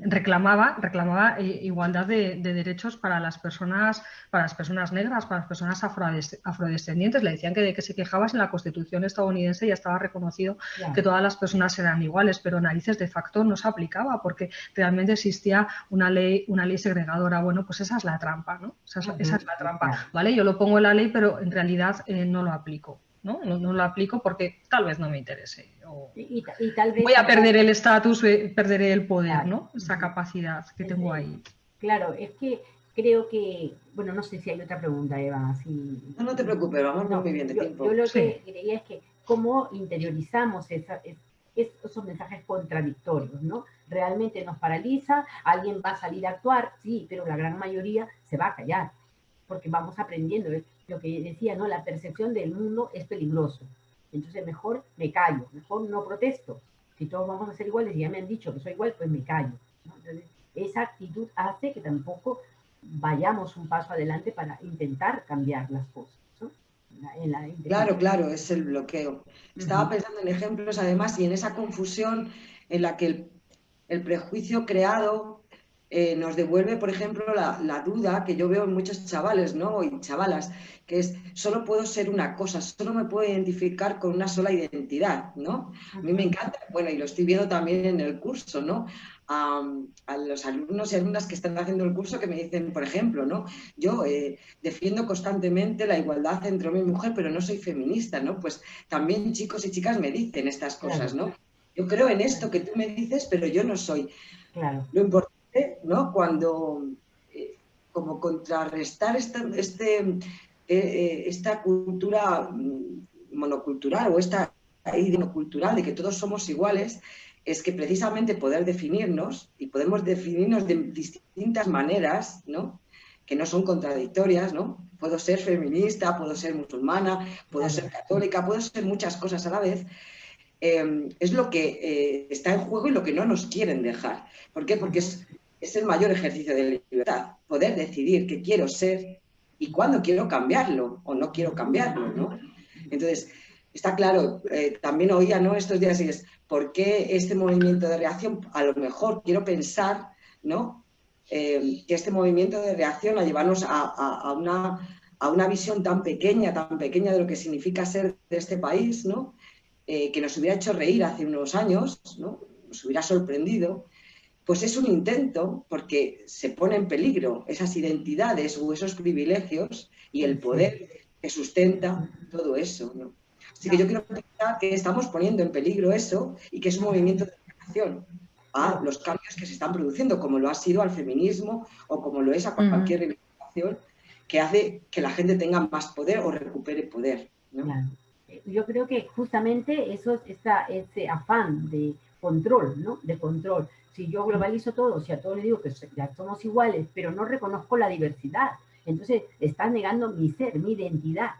Reclamaba igualdad de derechos para las personas negras, para las personas afrodescendientes. Le decían que de que se quejaba en la Constitución estadounidense ya estaba reconocido que todas las personas eran iguales, pero narices de facto no se aplicaba porque realmente existía una ley segregadora. Bueno, pues esa es la trampa, ¿no? Esa es la trampa, ¿vale? Yo lo pongo en la ley, pero en realidad no lo aplico. No lo aplico porque tal vez no me interese. Y tal vez voy a perder el estatus, perderé el poder, ¿no? Esa capacidad que tengo ahí. Claro, es que creo que, bueno, no sé si hay otra pregunta, Eva. No te preocupes, vamos muy bien de tiempo. Yo lo que creía es que cómo interiorizamos esos mensajes contradictorios, ¿no? Realmente nos paraliza, alguien va a salir a actuar, sí, pero la gran mayoría se va a callar, porque vamos aprendiendo. Lo que decía, ¿no? La percepción del mundo es peligroso. Entonces mejor me callo, mejor no protesto. Si todos vamos a ser iguales y ya me han dicho que soy igual, pues me callo, ¿no? Entonces, esa actitud hace que tampoco vayamos un paso adelante para intentar cambiar las cosas, ¿no? Claro, es el bloqueo. Estaba pensando en ejemplos además y en esa confusión en la que el prejuicio creado nos devuelve, por ejemplo, la duda que yo veo en muchos chavales, ¿no? Y chavalas, que es, solo puedo ser una cosa, solo me puedo identificar con una sola identidad, ¿no? A mí me encanta, bueno, y lo estoy viendo también en el curso, ¿no? A los alumnos y alumnas que están haciendo el curso que me dicen, por ejemplo, ¿no? Yo defiendo constantemente la igualdad entre hombre y mujer, pero no soy feminista, ¿no? Pues también chicos y chicas me dicen estas cosas, ¿no? Yo creo en esto que tú me dices, pero yo no soy. Claro. Lo importante, ¿no? Cuando como contrarrestar esta cultura monocultural o esta idea cultural de que todos somos iguales, es que precisamente poder definirnos, y podemos definirnos de distintas maneras, ¿no?, que no son contradictorias, ¿no? Puedo ser feminista, puedo ser musulmana, puedo ser católica, puedo ser muchas cosas a la vez. Es lo que está en juego y lo que no nos quieren dejar. ¿Por qué? Porque es el mayor ejercicio de libertad, poder decidir qué quiero ser y cuándo quiero cambiarlo o no quiero cambiarlo, ¿no? Entonces, está claro, también oía, ¿no?, estos días, y es, ¿por qué este movimiento de reacción? A lo mejor quiero pensar, ¿no?, que este movimiento de reacción a llevarnos a una visión tan pequeña de lo que significa ser de este país, ¿no?, que nos hubiera hecho reír hace unos años, ¿no?, nos hubiera sorprendido, pues es un intento, porque se pone en peligro esas identidades o esos privilegios y el poder que sustenta todo eso, ¿no? Así que yo creo que estamos poniendo en peligro eso y que es un movimiento de reacción a los cambios que se están produciendo, como lo ha sido al feminismo o como lo es a cualquier reivindicación que hace que la gente tenga más poder o recupere poder, ¿no? Claro. Yo creo que justamente eso está ese afán de control, ¿no? De control. Si yo globalizo todo, si a todos les digo que ya somos iguales, pero no reconozco la diversidad, entonces estás negando mi ser, mi identidad.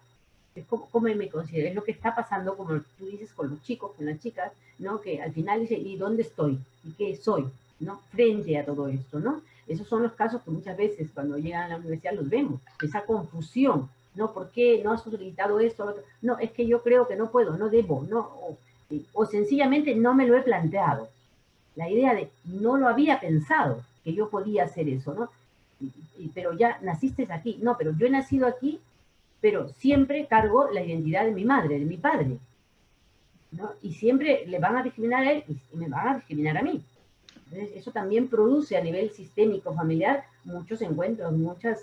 Es como me considero, es lo que está pasando, como tú dices, con los chicos, con las chicas, ¿no? Que al final dicen, ¿y dónde estoy? ¿Y qué soy? ¿No? Frente a todo esto, ¿no? Esos son los casos que muchas veces cuando llegan a la universidad los vemos, esa confusión, ¿no? ¿Por qué no has solicitado esto? Otro? No, es que yo creo que no puedo, no debo, no, o sencillamente no me lo he planteado. La idea de no lo había pensado que yo podía hacer eso, ¿no? Pero ya naciste aquí. No, pero yo he nacido aquí, pero siempre cargo la identidad de mi madre, de mi padre, ¿no? Y siempre le van a discriminar a él y me van a discriminar a mí. Entonces, eso también produce a nivel sistémico familiar muchos encuentros, muchas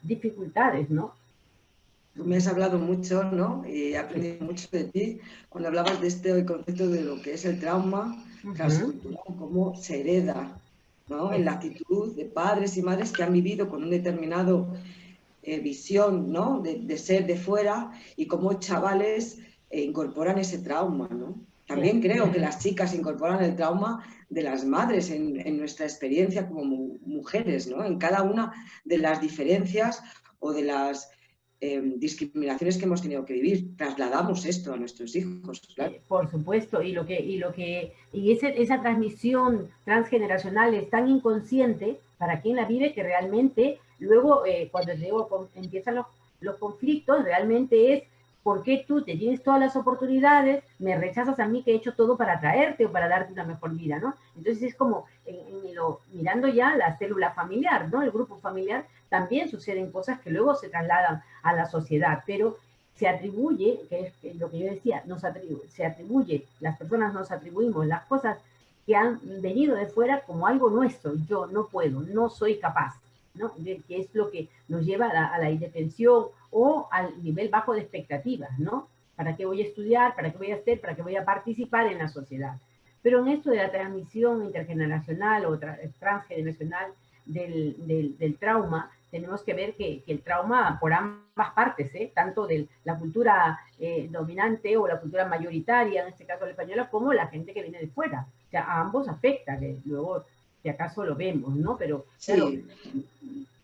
dificultades, ¿no? Tú me has hablado mucho, ¿no? Y he aprendido mucho de ti cuando hablabas de este concepto de lo que es el trauma transcultural, cómo se hereda, ¿no? En la actitud de padres y madres que han vivido con un determinado visión, ¿no?, de ser de fuera, y cómo chavales incorporan ese trauma, ¿no? También creo que las chicas incorporan el trauma de las madres en nuestra experiencia como mujeres, ¿no? En cada una de las diferencias o de las discriminaciones que hemos tenido que vivir, trasladamos esto a nuestros hijos, claro. Por supuesto, y esa transmisión transgeneracional es tan inconsciente para quien la vive que realmente luego cuando empiezan los conflictos, realmente es ¿por qué tú te tienes todas las oportunidades, me rechazas a mí que he hecho todo para traerte o para darte una mejor vida, ¿no? Entonces es como, mirando ya la célula familiar, ¿no? El grupo familiar, también suceden cosas que luego se trasladan a la sociedad, pero se atribuye, que es lo que yo decía, las personas nos atribuimos las cosas que han venido de fuera como algo nuestro. Yo no puedo, no soy capaz, ¿no? Que es lo que nos lleva a la indefensión o al nivel bajo de expectativas, ¿no? ¿Para qué voy a estudiar? ¿Para qué voy a hacer? ¿Para qué voy a participar en la sociedad? Pero en esto de la transmisión intergeneracional o transgeneracional del trauma, tenemos que ver que el trauma por ambas partes, tanto de la cultura dominante o la cultura mayoritaria, en este caso la española, como la gente que viene de fuera. O sea, a ambos afecta, que luego, si acaso lo vemos, ¿no? Pero, claro,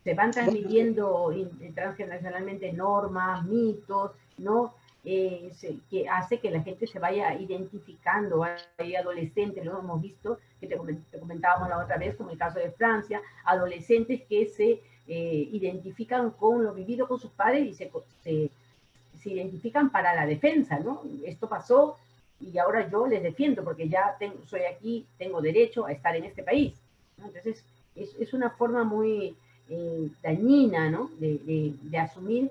se van transmitiendo transgeneracionalmente normas, mitos, ¿no? Que hace que la gente se vaya identificando. Hay adolescentes, lo hemos visto, que te comentábamos la otra vez, como el caso de Francia, adolescentes que se identifican con lo vivido con sus padres y se identifican para la defensa, ¿no? Esto pasó y ahora yo les defiendo porque ya soy aquí, tengo derecho a estar en este país, ¿no? Entonces, es una forma muy dañina, ¿no? De asumir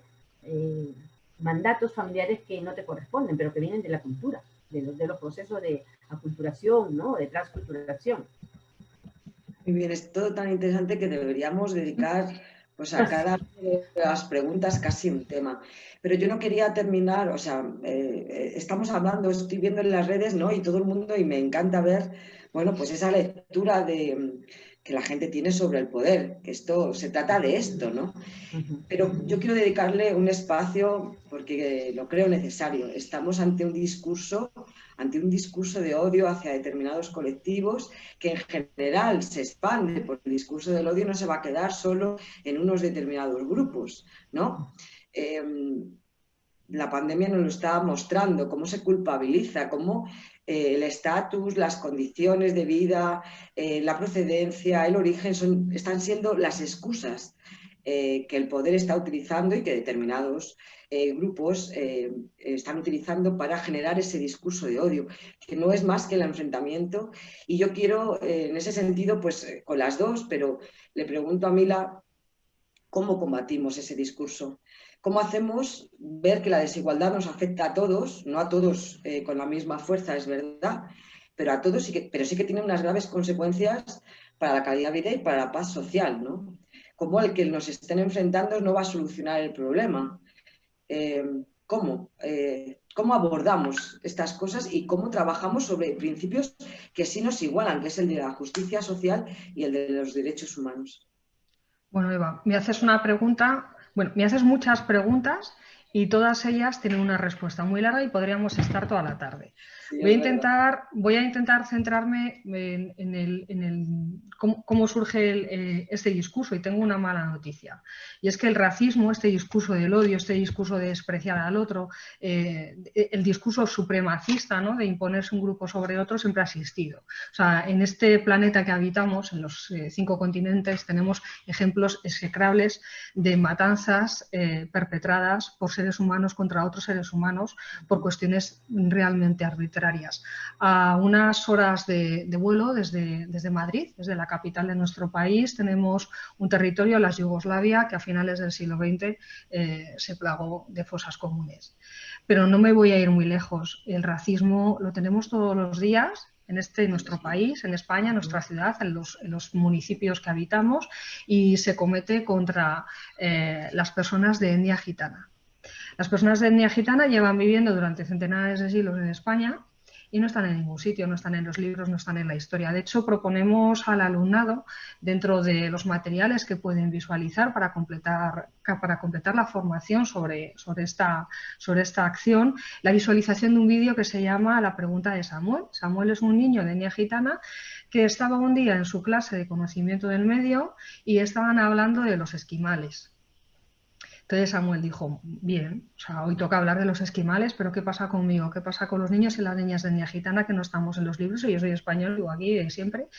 mandatos familiares que no te corresponden, pero que vienen de la cultura, de los procesos de aculturación, ¿no? De transculturación. Muy bien, es todo tan interesante que deberíamos dedicar pues, a cada una de las preguntas casi un tema. Pero yo no quería terminar, o sea, estamos hablando, estoy viendo en las redes, ¿no? Y todo el mundo, y me encanta ver, bueno, pues esa lectura de que la gente tiene sobre el poder, que esto se trata de esto, ¿no? Pero yo quiero dedicarle un espacio porque lo creo necesario. Estamos ante un discurso de odio hacia determinados colectivos que en general se expande, porque el discurso del odio no se va a quedar solo en unos determinados grupos, ¿no? La pandemia nos lo está mostrando, cómo se culpabiliza, cómo el estatus, las condiciones de vida, la procedencia, el origen están siendo las excusas que el poder está utilizando y que determinados grupos están utilizando para generar ese discurso de odio, que no es más que el enfrentamiento. Y yo quiero, en ese sentido, pues con las dos, pero le pregunto a Mila, ¿cómo combatimos ese discurso? ¿Cómo hacemos ver que la desigualdad nos afecta a todos, no a todos con la misma fuerza, es verdad, pero a todos, pero sí que tiene unas graves consecuencias para la calidad de vida y para la paz social, ¿no? Cómo el que nos estén enfrentando no va a solucionar el problema. ¿Cómo abordamos estas cosas y cómo trabajamos sobre principios que sí nos igualan, que es el de la justicia social y el de los derechos humanos? Bueno, Eva, me haces una pregunta, bueno, me haces muchas preguntas y todas ellas tienen una respuesta muy larga y podríamos estar toda la tarde. Sí, voy a intentar centrarme en cómo surge este discurso, y tengo una mala noticia. Y es que el racismo, este discurso del odio, este discurso de despreciar al otro, el discurso supremacista, ¿no?, de imponerse un grupo sobre otro, siempre ha existido. O sea, en este planeta que habitamos, en los 5 continentes, tenemos ejemplos execrables de matanzas perpetradas por seres humanos contra otros seres humanos por cuestiones realmente arbitrarias. A unas horas de vuelo desde Madrid, desde la capital de nuestro país, tenemos un territorio, la Yugoslavia, que a finales del siglo XX se plagó de fosas comunes. Pero no me voy a ir muy lejos. El racismo lo tenemos todos los días en nuestro país, en España, en nuestra ciudad, en los municipios que habitamos, y se comete contra las personas de etnia gitana. Las personas de etnia gitana llevan viviendo durante centenares de siglos en España y no están en ningún sitio, no están en los libros, no están en la historia. De hecho, proponemos al alumnado, dentro de los materiales que pueden visualizar para completar la formación sobre esta acción, la visualización de un vídeo que se llama La pregunta de Samuel. Samuel es un niño de etnia gitana que estaba un día en su clase de conocimiento del medio y estaban hablando de los esquimales. Entonces Samuel dijo, bien, o sea, hoy toca hablar de los esquimales, pero ¿qué pasa conmigo? ¿Qué pasa con los niños y las niñas de etnia gitana que no estamos en los libros? Y yo soy español, vivo aquí, siempre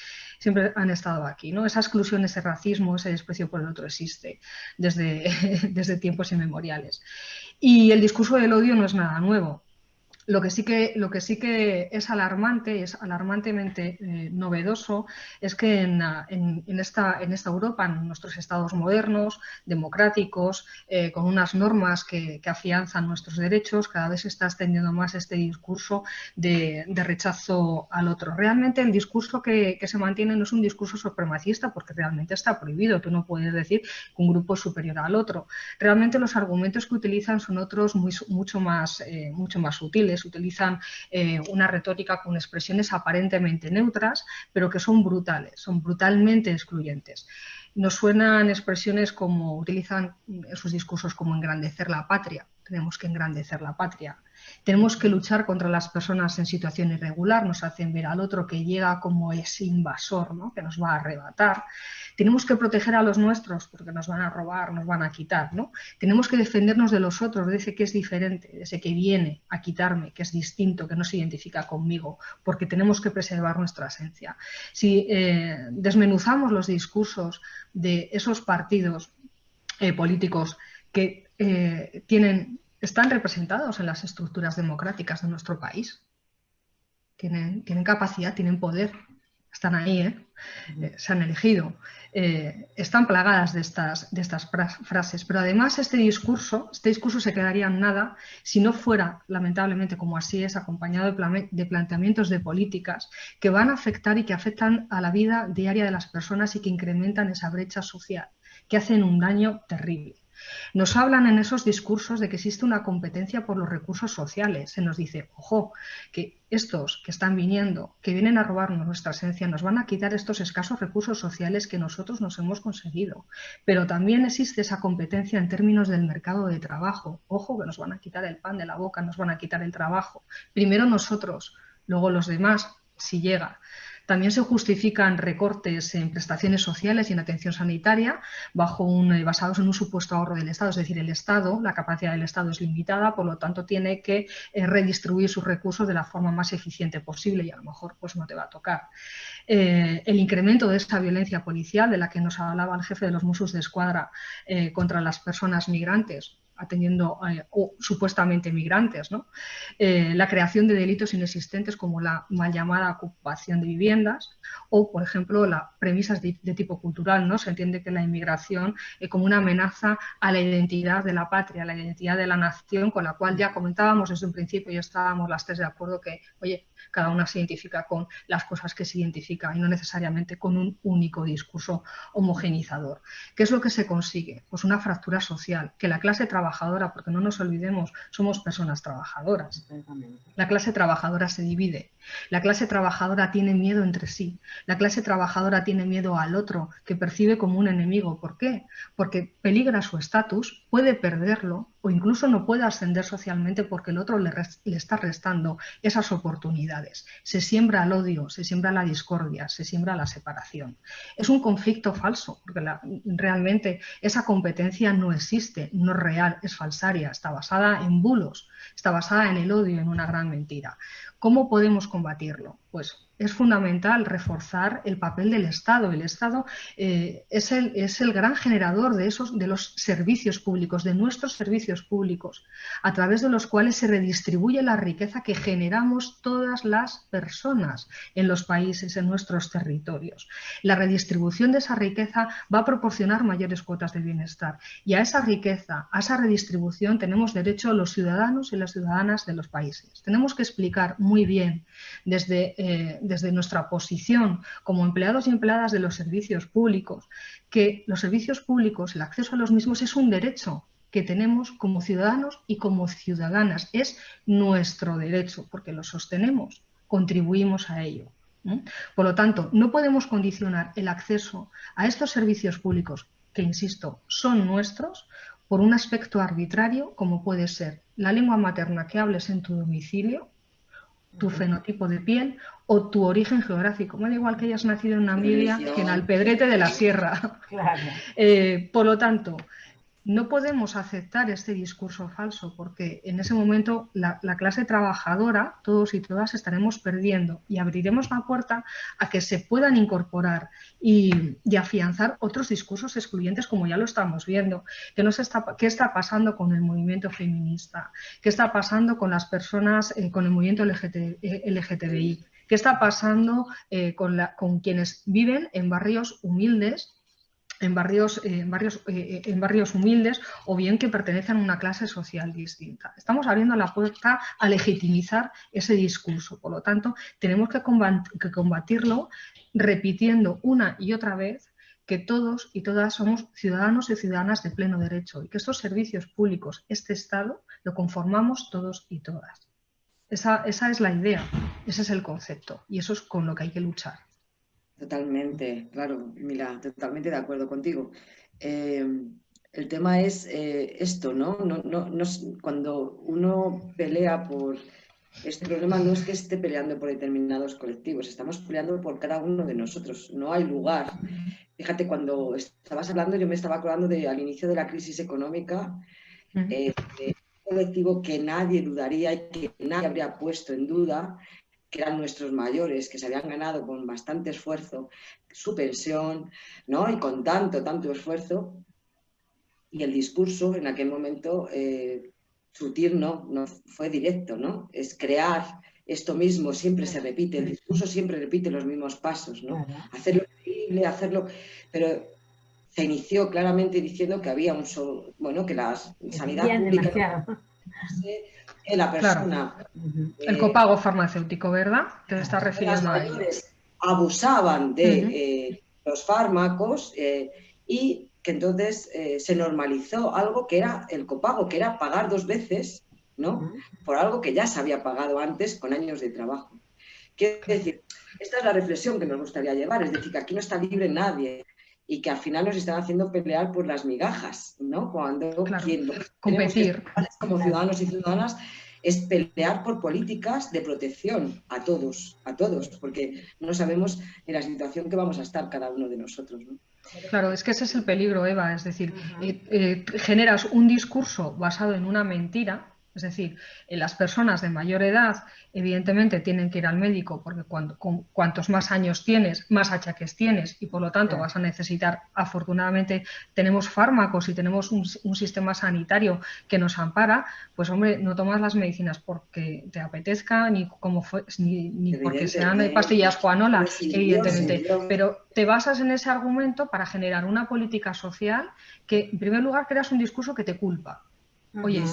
han estado aquí, ¿no? Esa exclusión, ese racismo, ese desprecio por el otro existe desde tiempos inmemoriales. Y el discurso del odio no es nada nuevo. Lo que sí que es alarmante, es alarmantemente novedoso, es que en esta Europa, en nuestros estados modernos, democráticos, con unas normas que afianzan nuestros derechos, cada vez se está extendiendo más este discurso de rechazo al otro. Realmente el discurso que se mantiene no es un discurso supremacista, porque realmente está prohibido. Tú no puedes decir que un grupo es superior al otro. Realmente los argumentos que utilizan son otros mucho más sutiles. Utilizan una retórica con expresiones aparentemente neutras, pero que son brutales, son brutalmente excluyentes. Nos suenan expresiones como, utilizan en sus discursos como engrandecer la patria. Tenemos que engrandecer la patria. Tenemos que luchar contra las personas en situación irregular. Nos hacen ver al otro que llega como ese invasor, ¿no?, que nos va a arrebatar. Tenemos que proteger a los nuestros porque nos van a robar, nos van a quitar, ¿no? Tenemos que defendernos de los otros, de ese que es diferente, de ese que viene a quitarme, que es distinto, que no se identifica conmigo, porque tenemos que preservar nuestra esencia. Si desmenuzamos los discursos de esos partidos políticos que están representados en las estructuras democráticas de nuestro país, tienen capacidad, tienen poder, están ahí, se han elegido, están plagadas de estas frases, pero además este discurso se quedaría en nada si no fuera, lamentablemente, como así es, acompañado de planteamientos de políticas que van a afectar y que afectan a la vida diaria de las personas y que incrementan esa brecha social, que hacen un daño terrible. Nos hablan en esos discursos de que existe una competencia por los recursos sociales. Se nos dice, ojo, que estos que están viniendo, que vienen a robarnos nuestra esencia, nos van a quitar estos escasos recursos sociales que nosotros nos hemos conseguido. Pero también existe esa competencia en términos del mercado de trabajo. Ojo, que nos van a quitar el pan de la boca, nos van a quitar el trabajo. Primero nosotros, luego los demás, si llega. También se justifican recortes en prestaciones sociales y en atención sanitaria basados en un supuesto ahorro del Estado. Es decir, el Estado, la capacidad del Estado es limitada, por lo tanto tiene que redistribuir sus recursos de la forma más eficiente posible y a lo mejor pues no te va a tocar. El incremento de esta violencia policial de la que nos hablaba el jefe de los Mossos d'Esquadra contra las personas migrantes, atendiendo o supuestamente migrantes, ¿no? La creación de delitos inexistentes como la mal llamada ocupación de viviendas o, por ejemplo, las premisas de tipo cultural, ¿no? Se entiende que la inmigración como una amenaza a la identidad de la patria, a la identidad de la nación, con la cual ya comentábamos desde un principio y estábamos las tres de acuerdo que, oye, cada una se identifica con las cosas que se identifica y no necesariamente con un único discurso homogenizador. ¿Qué es lo que se consigue? Pues una fractura social, que la clase trabajadora, porque no nos olvidemos, somos personas trabajadoras. La clase trabajadora se divide. La clase trabajadora tiene miedo entre sí. La clase trabajadora tiene miedo al otro, que percibe como un enemigo. ¿Por qué? Porque peligra su estatus, puede perderlo o incluso no puede ascender socialmente porque el otro le está restando esas oportunidades. Se siembra el odio, se siembra la discordia, se siembra la separación. Es un conflicto falso, porque realmente esa competencia no existe, no es real, es falsaria, está basada en bulos, está basada en el odio, en una gran mentira. ¿Cómo podemos combatirlo? Pues es fundamental reforzar el papel del Estado. El Estado es el gran generador de los servicios públicos, de nuestros servicios públicos, a través de los cuales se redistribuye la riqueza que generamos todas las personas en los países, en nuestros territorios. La redistribución de esa riqueza va a proporcionar mayores cuotas de bienestar y a esa riqueza, a esa redistribución tenemos derecho los ciudadanos y las ciudadanas de los países. Tenemos que explicar muy bien desde nuestra posición como empleados y empleadas de los servicios públicos, que los servicios públicos, el acceso a los mismos es un derecho que tenemos como ciudadanos y como ciudadanas. Es nuestro derecho, porque lo sostenemos, contribuimos a ello. Por lo tanto, no podemos condicionar el acceso a estos servicios públicos, que, insisto, son nuestros, por un aspecto arbitrario, como puede ser la lengua materna que hables en tu domicilio, tu fenotipo de piel o tu origen geográfico. Me da igual que hayas nacido en Namibia que en Alpedrete de la Sierra. Claro. Por lo tanto, no podemos aceptar este discurso falso porque en ese momento la clase trabajadora, todos y todas, estaremos perdiendo y abriremos la puerta a que se puedan incorporar y afianzar otros discursos excluyentes como ya lo estamos viendo. ¿Qué está pasando con el movimiento feminista? ¿Qué está pasando con las personas, con el movimiento LGTBI? ¿Qué está pasando con quienes viven en barrios humildes? En barrios humildes o bien que pertenecen a una clase social distinta. Estamos abriendo la puerta a legitimizar ese discurso. Por lo tanto, tenemos que combatirlo repitiendo una y otra vez que todos y todas somos ciudadanos y ciudadanas de pleno derecho y que estos servicios públicos, este Estado, lo conformamos todos y todas. Esa es la idea, ese es el concepto y eso es con lo que hay que luchar. Totalmente, claro, Mila, totalmente de acuerdo contigo. El tema es esto, ¿no? Cuando uno pelea por este problema, no es que esté peleando por determinados colectivos, estamos peleando por cada uno de nosotros, no hay lugar. Fíjate, cuando estabas hablando, yo me estaba acordando al inicio de la crisis económica, de un colectivo que nadie dudaría y que nadie habría puesto en duda, que eran nuestros mayores, que se habían ganado con bastante esfuerzo su pensión, ¿no? Y con tanto esfuerzo. Y el discurso en aquel momento sutil no fue directo, ¿no? Es crear esto mismo, siempre se repite, el discurso siempre repite los mismos pasos, ¿no? Hacerlo creíble, hacerlo... Pero se inició claramente diciendo que había que la sanidad pública... La persona, claro. El copago farmacéutico, ¿verdad? Te estás refiriendo a ello. Abusaban de los fármacos y que entonces se normalizó algo que era el copago, que era pagar 2 veces, ¿no? Por algo que ya se había pagado antes con años de trabajo. Quiero decir, esta es la reflexión que nos gustaría llevar, es decir, que aquí no está libre nadie y que al final nos están haciendo pelear por las migajas, ¿no? Cuando Claro, quien competir. como ciudadanos y ciudadanas es pelear por políticas de protección a todos, porque no sabemos en la situación que vamos a estar cada uno de nosotros, ¿no? Claro, es que ese es el peligro, Eva, es decir, generas un discurso basado en una mentira. Es decir, las personas de mayor edad evidentemente tienen que ir al médico porque cuantos más años tienes, más achaques tienes y por lo tanto vas a necesitar, afortunadamente tenemos fármacos y tenemos un sistema sanitario que nos ampara, pues hombre, no tomas las medicinas porque te apetezca ni porque sean pastillas Juanola, evidentemente, pero te basas en ese argumento para generar una política social que en primer lugar creas un discurso que te culpa. Oye,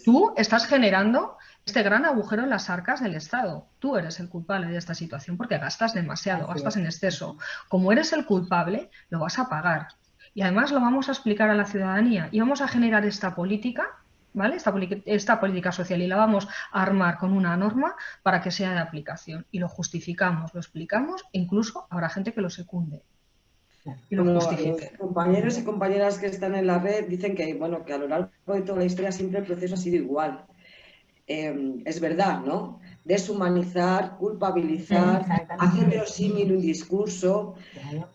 tú estás generando este gran agujero en las arcas del Estado. Tú eres el culpable de esta situación porque gastas demasiado, gastas en exceso. Como eres el culpable, lo vas a pagar. Y además lo vamos a explicar a la ciudadanía y vamos a generar esta política, ¿vale? Esta política social y la vamos a armar con una norma para que sea de aplicación. Y lo justificamos, lo explicamos e incluso habrá gente que lo secunde. Y lo justifique. Los compañeros y compañeras que están en la red dicen que, bueno, que a lo largo de toda la historia siempre el proceso ha sido igual. Es verdad, ¿no? Deshumanizar, culpabilizar, hacer verosímil un discurso.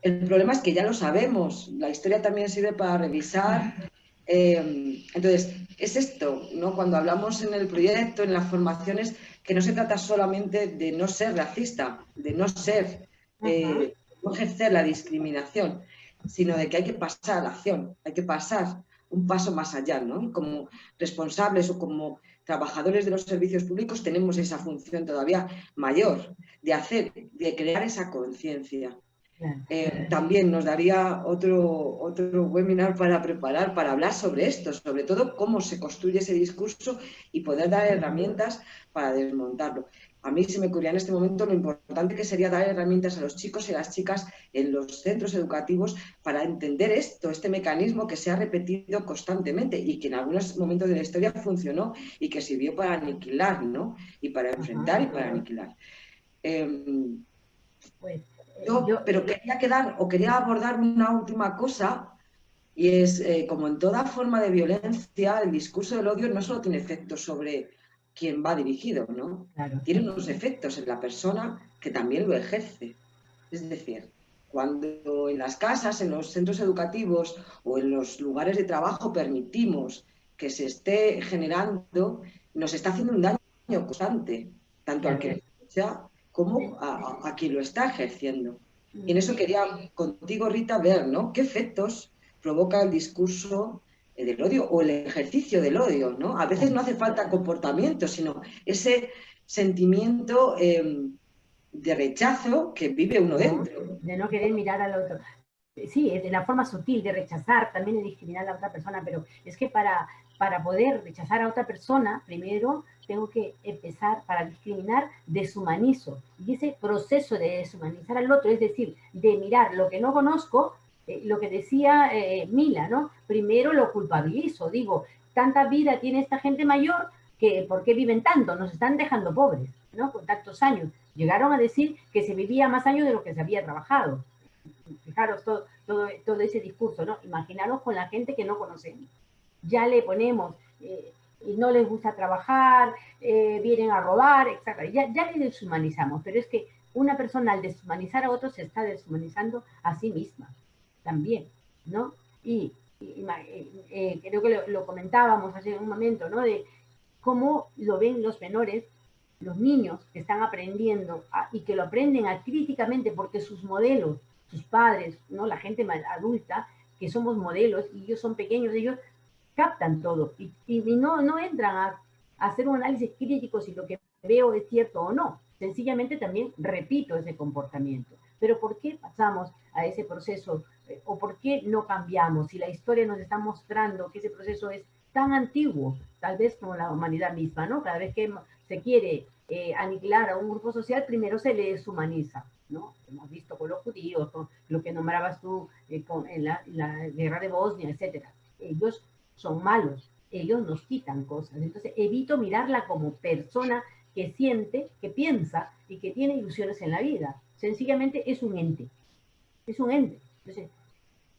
El problema es que ya lo sabemos. La historia también sirve para revisar. Entonces, es esto, ¿no? Cuando hablamos en el proyecto, en las formaciones, que no se trata solamente de no ser racista, de no ser... no ejercer la discriminación, sino de que hay que pasar a la acción, hay que pasar un paso más allá, ¿no? Y como responsables o como trabajadores de los servicios públicos tenemos esa función todavía mayor de crear esa conciencia. También nos daría otro webinar para preparar, para hablar sobre esto, sobre todo cómo se construye ese discurso y poder dar herramientas para desmontarlo. A mí se me ocurría en este momento lo importante que sería dar herramientas a los chicos y a las chicas en los centros educativos para entender este mecanismo que se ha repetido constantemente y que en algunos momentos de la historia funcionó y que sirvió para aniquilar, ¿no? Y para enfrentar y para aniquilar. Pero quería abordar una última cosa y es, como en toda forma de violencia, el discurso del odio no solo tiene efectos sobre quien va dirigido, ¿no? Claro. Tiene unos efectos en la persona que también lo ejerce. Es decir, cuando en las casas, en los centros educativos o en los lugares de trabajo permitimos que se esté generando, nos está haciendo un daño constante, tanto al que lo escucha como a quien lo está ejerciendo. Y en eso quería contigo, Rita, ver, ¿no? ¿Qué efectos provoca el discurso del odio o el ejercicio del odio, ¿no? A veces no hace falta comportamiento, sino ese sentimiento de rechazo que vive uno dentro. De no querer mirar al otro. Sí, de la forma sutil de rechazar, también de discriminar a la otra persona, pero es que para poder rechazar a otra persona, primero tengo que empezar, para discriminar, deshumanizo. Y ese proceso de deshumanizar al otro, es decir, de mirar lo que no conozco, lo que decía Mila, ¿no? Primero lo culpabilizo, digo, tanta vida tiene esta gente mayor, que ¿por qué viven tanto? Nos están dejando pobres, ¿no? Con tantos años. Llegaron a decir que se vivía más años de lo que se había trabajado. Fijaros todo ese discurso, ¿no? Imaginaros con la gente que no conocemos. Ya le ponemos, y no les gusta trabajar, vienen a robar, etc. Ya le deshumanizamos, pero es que una persona al deshumanizar a otros se está deshumanizando a sí misma también, ¿no? Y creo que lo comentábamos hace un momento, ¿no? De cómo lo ven los menores, los niños que están aprendiendo y que lo aprenden críticamente porque sus modelos, sus padres, ¿no? La gente adulta, que somos modelos y ellos son pequeños, ellos captan todo y no entran a hacer un análisis crítico si lo que veo es cierto o no. Sencillamente también repito ese comportamiento. Pero ¿por qué pasamos a ese proceso? ¿O por qué no cambiamos? Si la historia nos está mostrando que ese proceso es tan antiguo, tal vez como la humanidad misma, ¿no? Cada vez que se quiere aniquilar a un grupo social, primero se le deshumaniza, ¿no? Hemos visto con los judíos, tíos, con lo que nombrabas tú en la guerra de Bosnia, etcétera. Ellos son malos, ellos nos quitan cosas. Entonces evito mirarla como persona que siente, que piensa y que tiene ilusiones en la vida. Sencillamente es un ente. Es un ente. Entonces,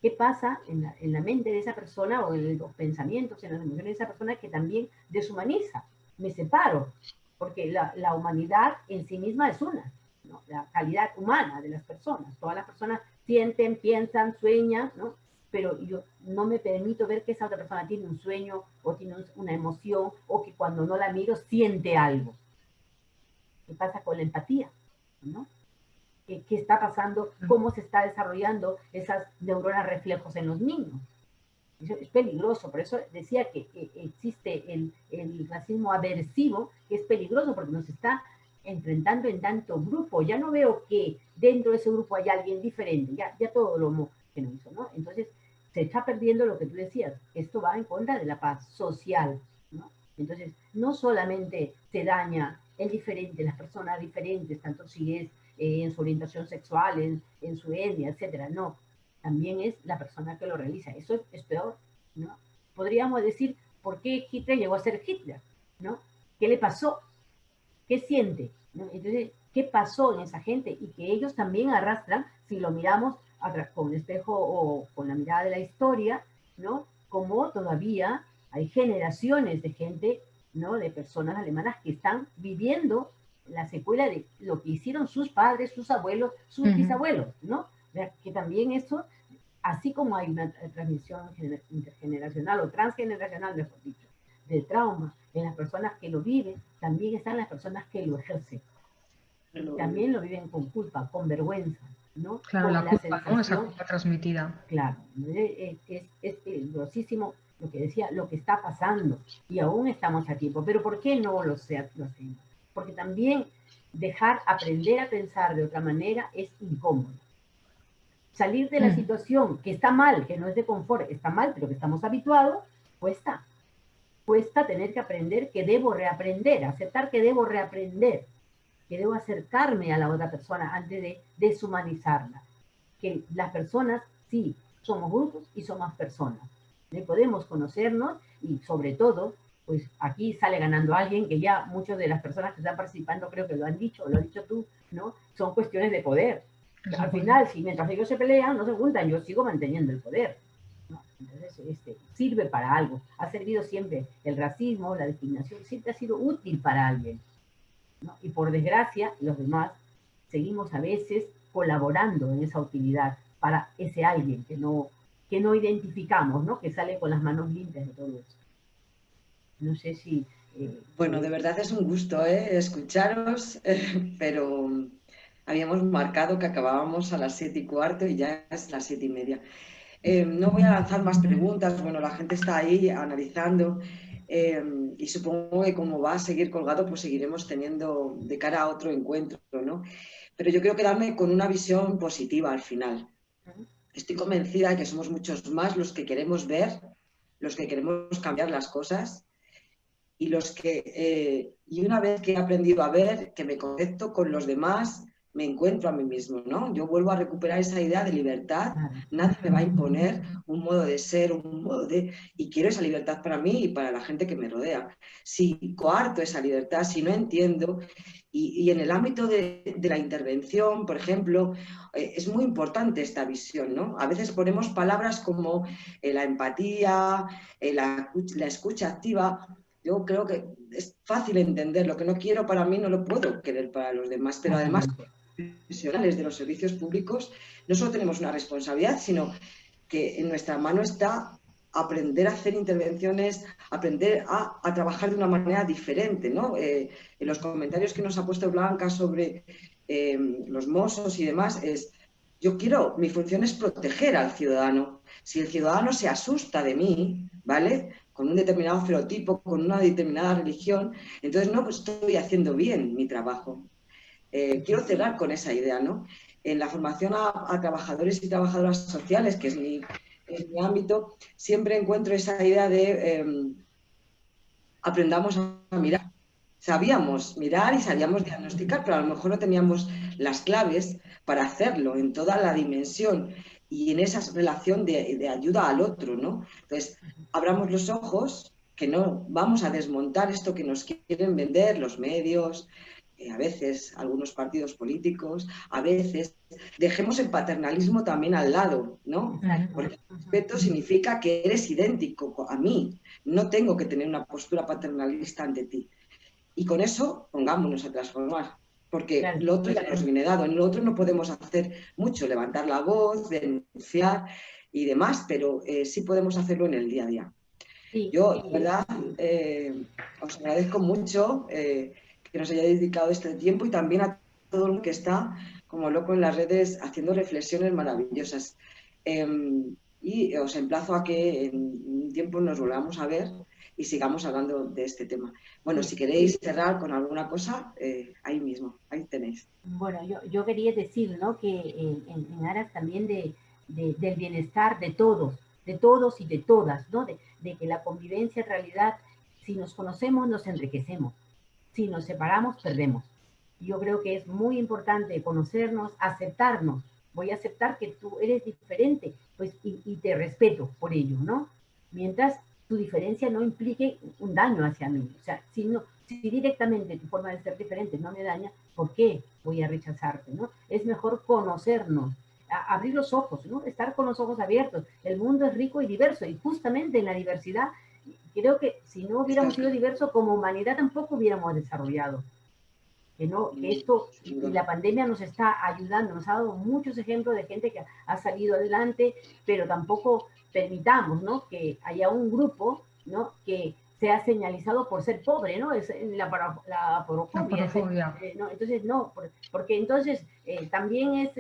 ¿qué pasa en la mente de esa persona o en los pensamientos, en las emociones de esa persona que también deshumaniza? Me separo, porque la humanidad en sí misma es una, ¿no? La calidad humana de las personas. Todas las personas sienten, piensan, sueñan, ¿no? Pero yo no me permito ver que esa otra persona tiene un sueño o tiene una emoción o que cuando no la miro siente algo. ¿Qué pasa con la empatía? ¿No? ¿Qué está pasando? ¿Cómo se está desarrollando esas neuronas reflejos en los niños? Eso es peligroso, por eso decía que existe el racismo aversivo, que es peligroso porque nos está enfrentando en tanto grupo. Ya no veo que dentro de ese grupo hay alguien diferente, ya todo lo homogenizo, ¿no? Entonces se está perdiendo lo que tú decías, esto va en contra de la paz social, ¿no? Entonces no solamente se daña el diferente, las personas diferentes, tanto si es en su orientación sexual, en su etnia, etcétera, no. También es la persona que lo realiza. Eso es peor, ¿no? Podríamos decir, ¿por qué Hitler llegó a ser Hitler? ¿No? ¿Qué le pasó? ¿Qué siente? ¿No? Entonces, ¿qué pasó en esa gente? Y que ellos también arrastran, si lo miramos con un espejo o con la mirada de la historia, ¿no? Como todavía hay generaciones de gente, ¿no? De personas alemanas que están viviendo la secuela de lo que hicieron sus padres, sus abuelos, sus bisabuelos, ¿no? O sea, que también eso, así como hay una transmisión intergeneracional o transgeneracional, mejor dicho, del trauma en las personas que lo viven, también están las personas que lo ejercen. También lo viven con culpa, con vergüenza, ¿no? Claro, con la culpa, ¿no? Esa culpa transmitida. Claro, es peligrosísimo lo que decía, lo que está pasando, y aún estamos a tiempo. Pero ¿por qué no lo hacemos? Porque también aprender a pensar de otra manera es incómodo. Salir de la situación que está mal, que no es de confort, está mal, pero que estamos habituados, cuesta. Cuesta tener que aprender que debo reaprender, aceptar que debo reaprender, que debo acercarme a la otra persona antes de deshumanizarla. Que las personas, sí, somos grupos y somos personas. Podemos conocernos y sobre todo, pues aquí sale ganando alguien que ya muchas de las personas que están participando creo que lo han dicho tú, ¿no? Son cuestiones de poder. Al final, si mientras ellos se pelean, no se juntan, yo sigo manteniendo el poder, ¿no? Entonces, sirve para algo. Ha servido siempre el racismo, la discriminación, siempre ha sido útil para alguien, ¿no? Y por desgracia, los demás seguimos a veces colaborando en esa utilidad para ese alguien que no identificamos, ¿no? Que sale con las manos limpias de todo eso. No sé si... Bueno, de verdad es un gusto escucharos, pero habíamos marcado que acabábamos a las 7:15 y ya es las 7:30. No voy a lanzar más preguntas, bueno, la gente está ahí analizando y supongo que como va a seguir colgado, pues seguiremos teniendo de cara a otro encuentro, ¿no? Pero yo quiero quedarme con una visión positiva al final. Estoy convencida de que somos muchos más los que queremos ver, los que queremos cambiar las cosas y y una vez que he aprendido a ver, que me conecto con los demás, me encuentro a mí mismo, ¿no? Yo vuelvo a recuperar esa idea de libertad, nadie me va a imponer un modo de ser, y quiero esa libertad para mí y para la gente que me rodea. Si coarto esa libertad, si no entiendo, y en el ámbito de la intervención, por ejemplo, es muy importante esta visión, ¿no? A veces ponemos palabras como la empatía, la escucha activa. Yo creo que es fácil entender, lo que no quiero para mí no lo puedo querer para los demás, pero además profesionales de los servicios públicos no solo tenemos una responsabilidad, sino que en nuestra mano está aprender a hacer intervenciones, aprender a trabajar de una manera diferente, ¿no? En los comentarios que nos ha puesto Blanca sobre los mozos y demás, mi función es proteger al ciudadano. Si el ciudadano se asusta de mí, ¿vale?, con un determinado fenotipo, con una determinada religión, entonces no estoy haciendo bien mi trabajo. Quiero cerrar con esa idea, ¿no? En la formación a trabajadores y trabajadoras sociales, que es mi ámbito, siempre encuentro esa idea de aprendamos a mirar. sabíamos mirar y sabíamos diagnosticar, pero a lo mejor no teníamos las claves para hacerlo en toda la dimensión y en esa relación de ayuda al otro, ¿no? Entonces, abramos los ojos, que no vamos a desmontar esto que nos quieren vender los medios, a veces algunos partidos políticos, a veces dejemos el paternalismo también al lado, ¿no? Porque el respeto significa que eres idéntico a mí, no tengo que tener una postura paternalista ante ti. Y con eso pongámonos a transformar, porque lo otro ya nos viene dado, en lo otro no podemos hacer mucho, levantar la voz, denunciar y demás, pero sí podemos hacerlo en el día a día. Yo, de verdad, os agradezco mucho que nos hayáis dedicado este tiempo y también a todo el mundo que está como loco en las redes haciendo reflexiones maravillosas. Y os emplazo a que en un tiempo nos volvamos a ver y sigamos hablando de este tema. Bueno, si queréis cerrar con alguna cosa, ahí mismo, ahí tenéis. Bueno, yo quería decir, ¿no?, que en aras también del bienestar de todos y de todas, ¿no?, de que la convivencia en realidad, si nos conocemos, nos enriquecemos. Si nos separamos, perdemos. Yo creo que es muy importante conocernos, aceptarnos. Voy a aceptar que tú eres diferente, pues, y te respeto por ello, ¿no? Mientras tu diferencia no implique un daño hacia mí. O sea, si directamente tu forma de ser diferente no me daña, ¿por qué voy a rechazarte, no? Es mejor conocernos, abrir los ojos, ¿no? Estar con los ojos abiertos. El mundo es rico y diverso, y justamente en la diversidad, creo que si no hubiéramos sido diversos como humanidad tampoco hubiéramos desarrollado. Que esto y la pandemia nos está ayudando, nos ha dado muchos ejemplos de gente que ha salido adelante, pero tampoco permitamos, ¿no?, que haya un grupo, ¿no?, que sea señalizado por ser pobre, ¿no? Es la aporofobia. ¿No? Entonces, no, porque entonces también es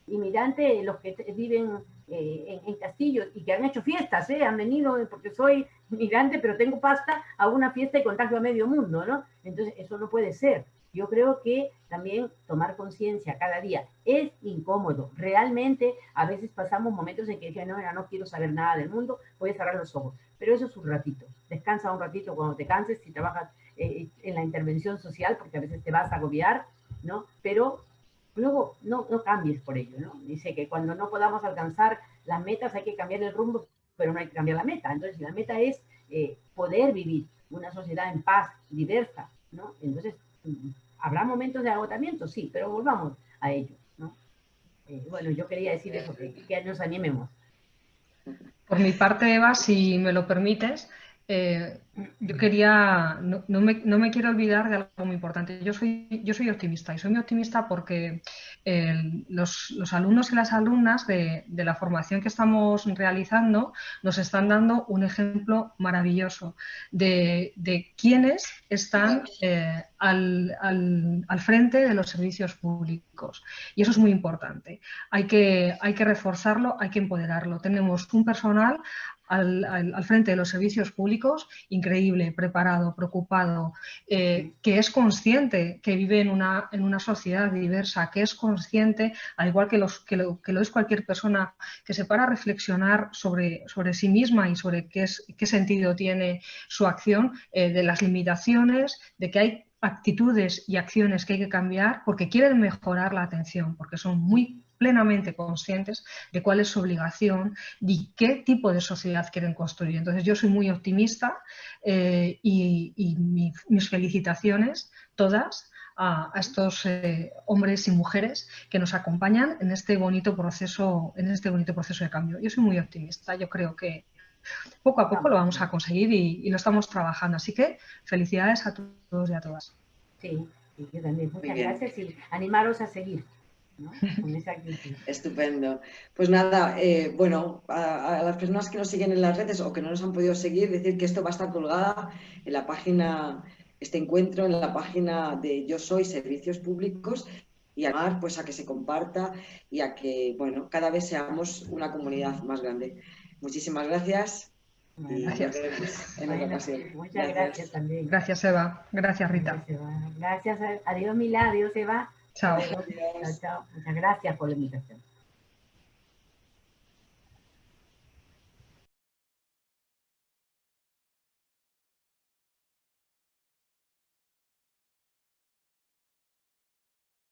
inmigrante los que viven en castillos y que han hecho fiestas, han venido porque soy migrante, pero tengo pasta, hago una fiesta y contagio a medio mundo, ¿no? Entonces, eso no puede ser. Yo creo que también tomar conciencia cada día es incómodo. Realmente, a veces pasamos momentos en que dicen, no quiero saber nada del mundo, voy a cerrar los ojos. Pero eso es un ratito. Descansa un ratito cuando te canses, si trabajas en la intervención social, porque a veces te vas a agobiar, ¿no? Pero luego no cambies por ello, ¿no? Dice que cuando no podamos alcanzar las metas hay que cambiar el rumbo, pero no hay que cambiar la meta. Entonces, la meta es poder vivir una sociedad en paz, diversa, ¿no? Entonces, habrá momentos de agotamiento, sí, pero volvamos a ello, ¿no? Bueno, yo quería decir eso, que nos animemos. Por mi parte, Eva, si me lo permites, yo quería, no me quiero olvidar de algo muy importante. Yo soy optimista y soy muy optimista porque los alumnos y las alumnas de la formación que estamos realizando nos están dando un ejemplo maravilloso de quiénes están al frente de los servicios públicos. Y eso es muy importante. Hay que reforzarlo, hay que empoderarlo. Tenemos un personal al frente de los servicios públicos increíble, preparado, preocupado, que es consciente que vive en una sociedad diversa, que es consciente, al igual que lo es cualquier persona, que se para a reflexionar sobre sí misma y sobre qué sentido tiene su acción, de las limitaciones, de que hay actitudes y acciones que hay que cambiar porque quieren mejorar la atención, porque son muy plenamente conscientes de cuál es su obligación y qué tipo de sociedad quieren construir. Entonces, yo soy muy optimista y mis felicitaciones todas a estos hombres y mujeres que nos acompañan en este bonito proceso de cambio. Yo soy muy optimista, yo creo que poco a poco lo vamos a conseguir y lo estamos trabajando. Así que felicidades a todos y a todas. Sí, yo también. Muchas gracias y animaros a seguir, ¿no? Con esa actitud. Estupendo. Pues nada, bueno, a las personas que nos siguen en las redes o que no nos han podido seguir, decir que esto va a estar colgada en la página, este encuentro en la página de Yo Soy Servicios Públicos, y llamar pues a que se comparta y a que, bueno, cada vez seamos una comunidad más grande. Muchísimas gracias. Gracias. Y nos vemos en otra ocasión. Muchas gracias también. Gracias, Eva. Gracias, Rita. Gracias, adiós, Mila, adiós, Eva. Chao. Chao. Muchas gracias por la invitación.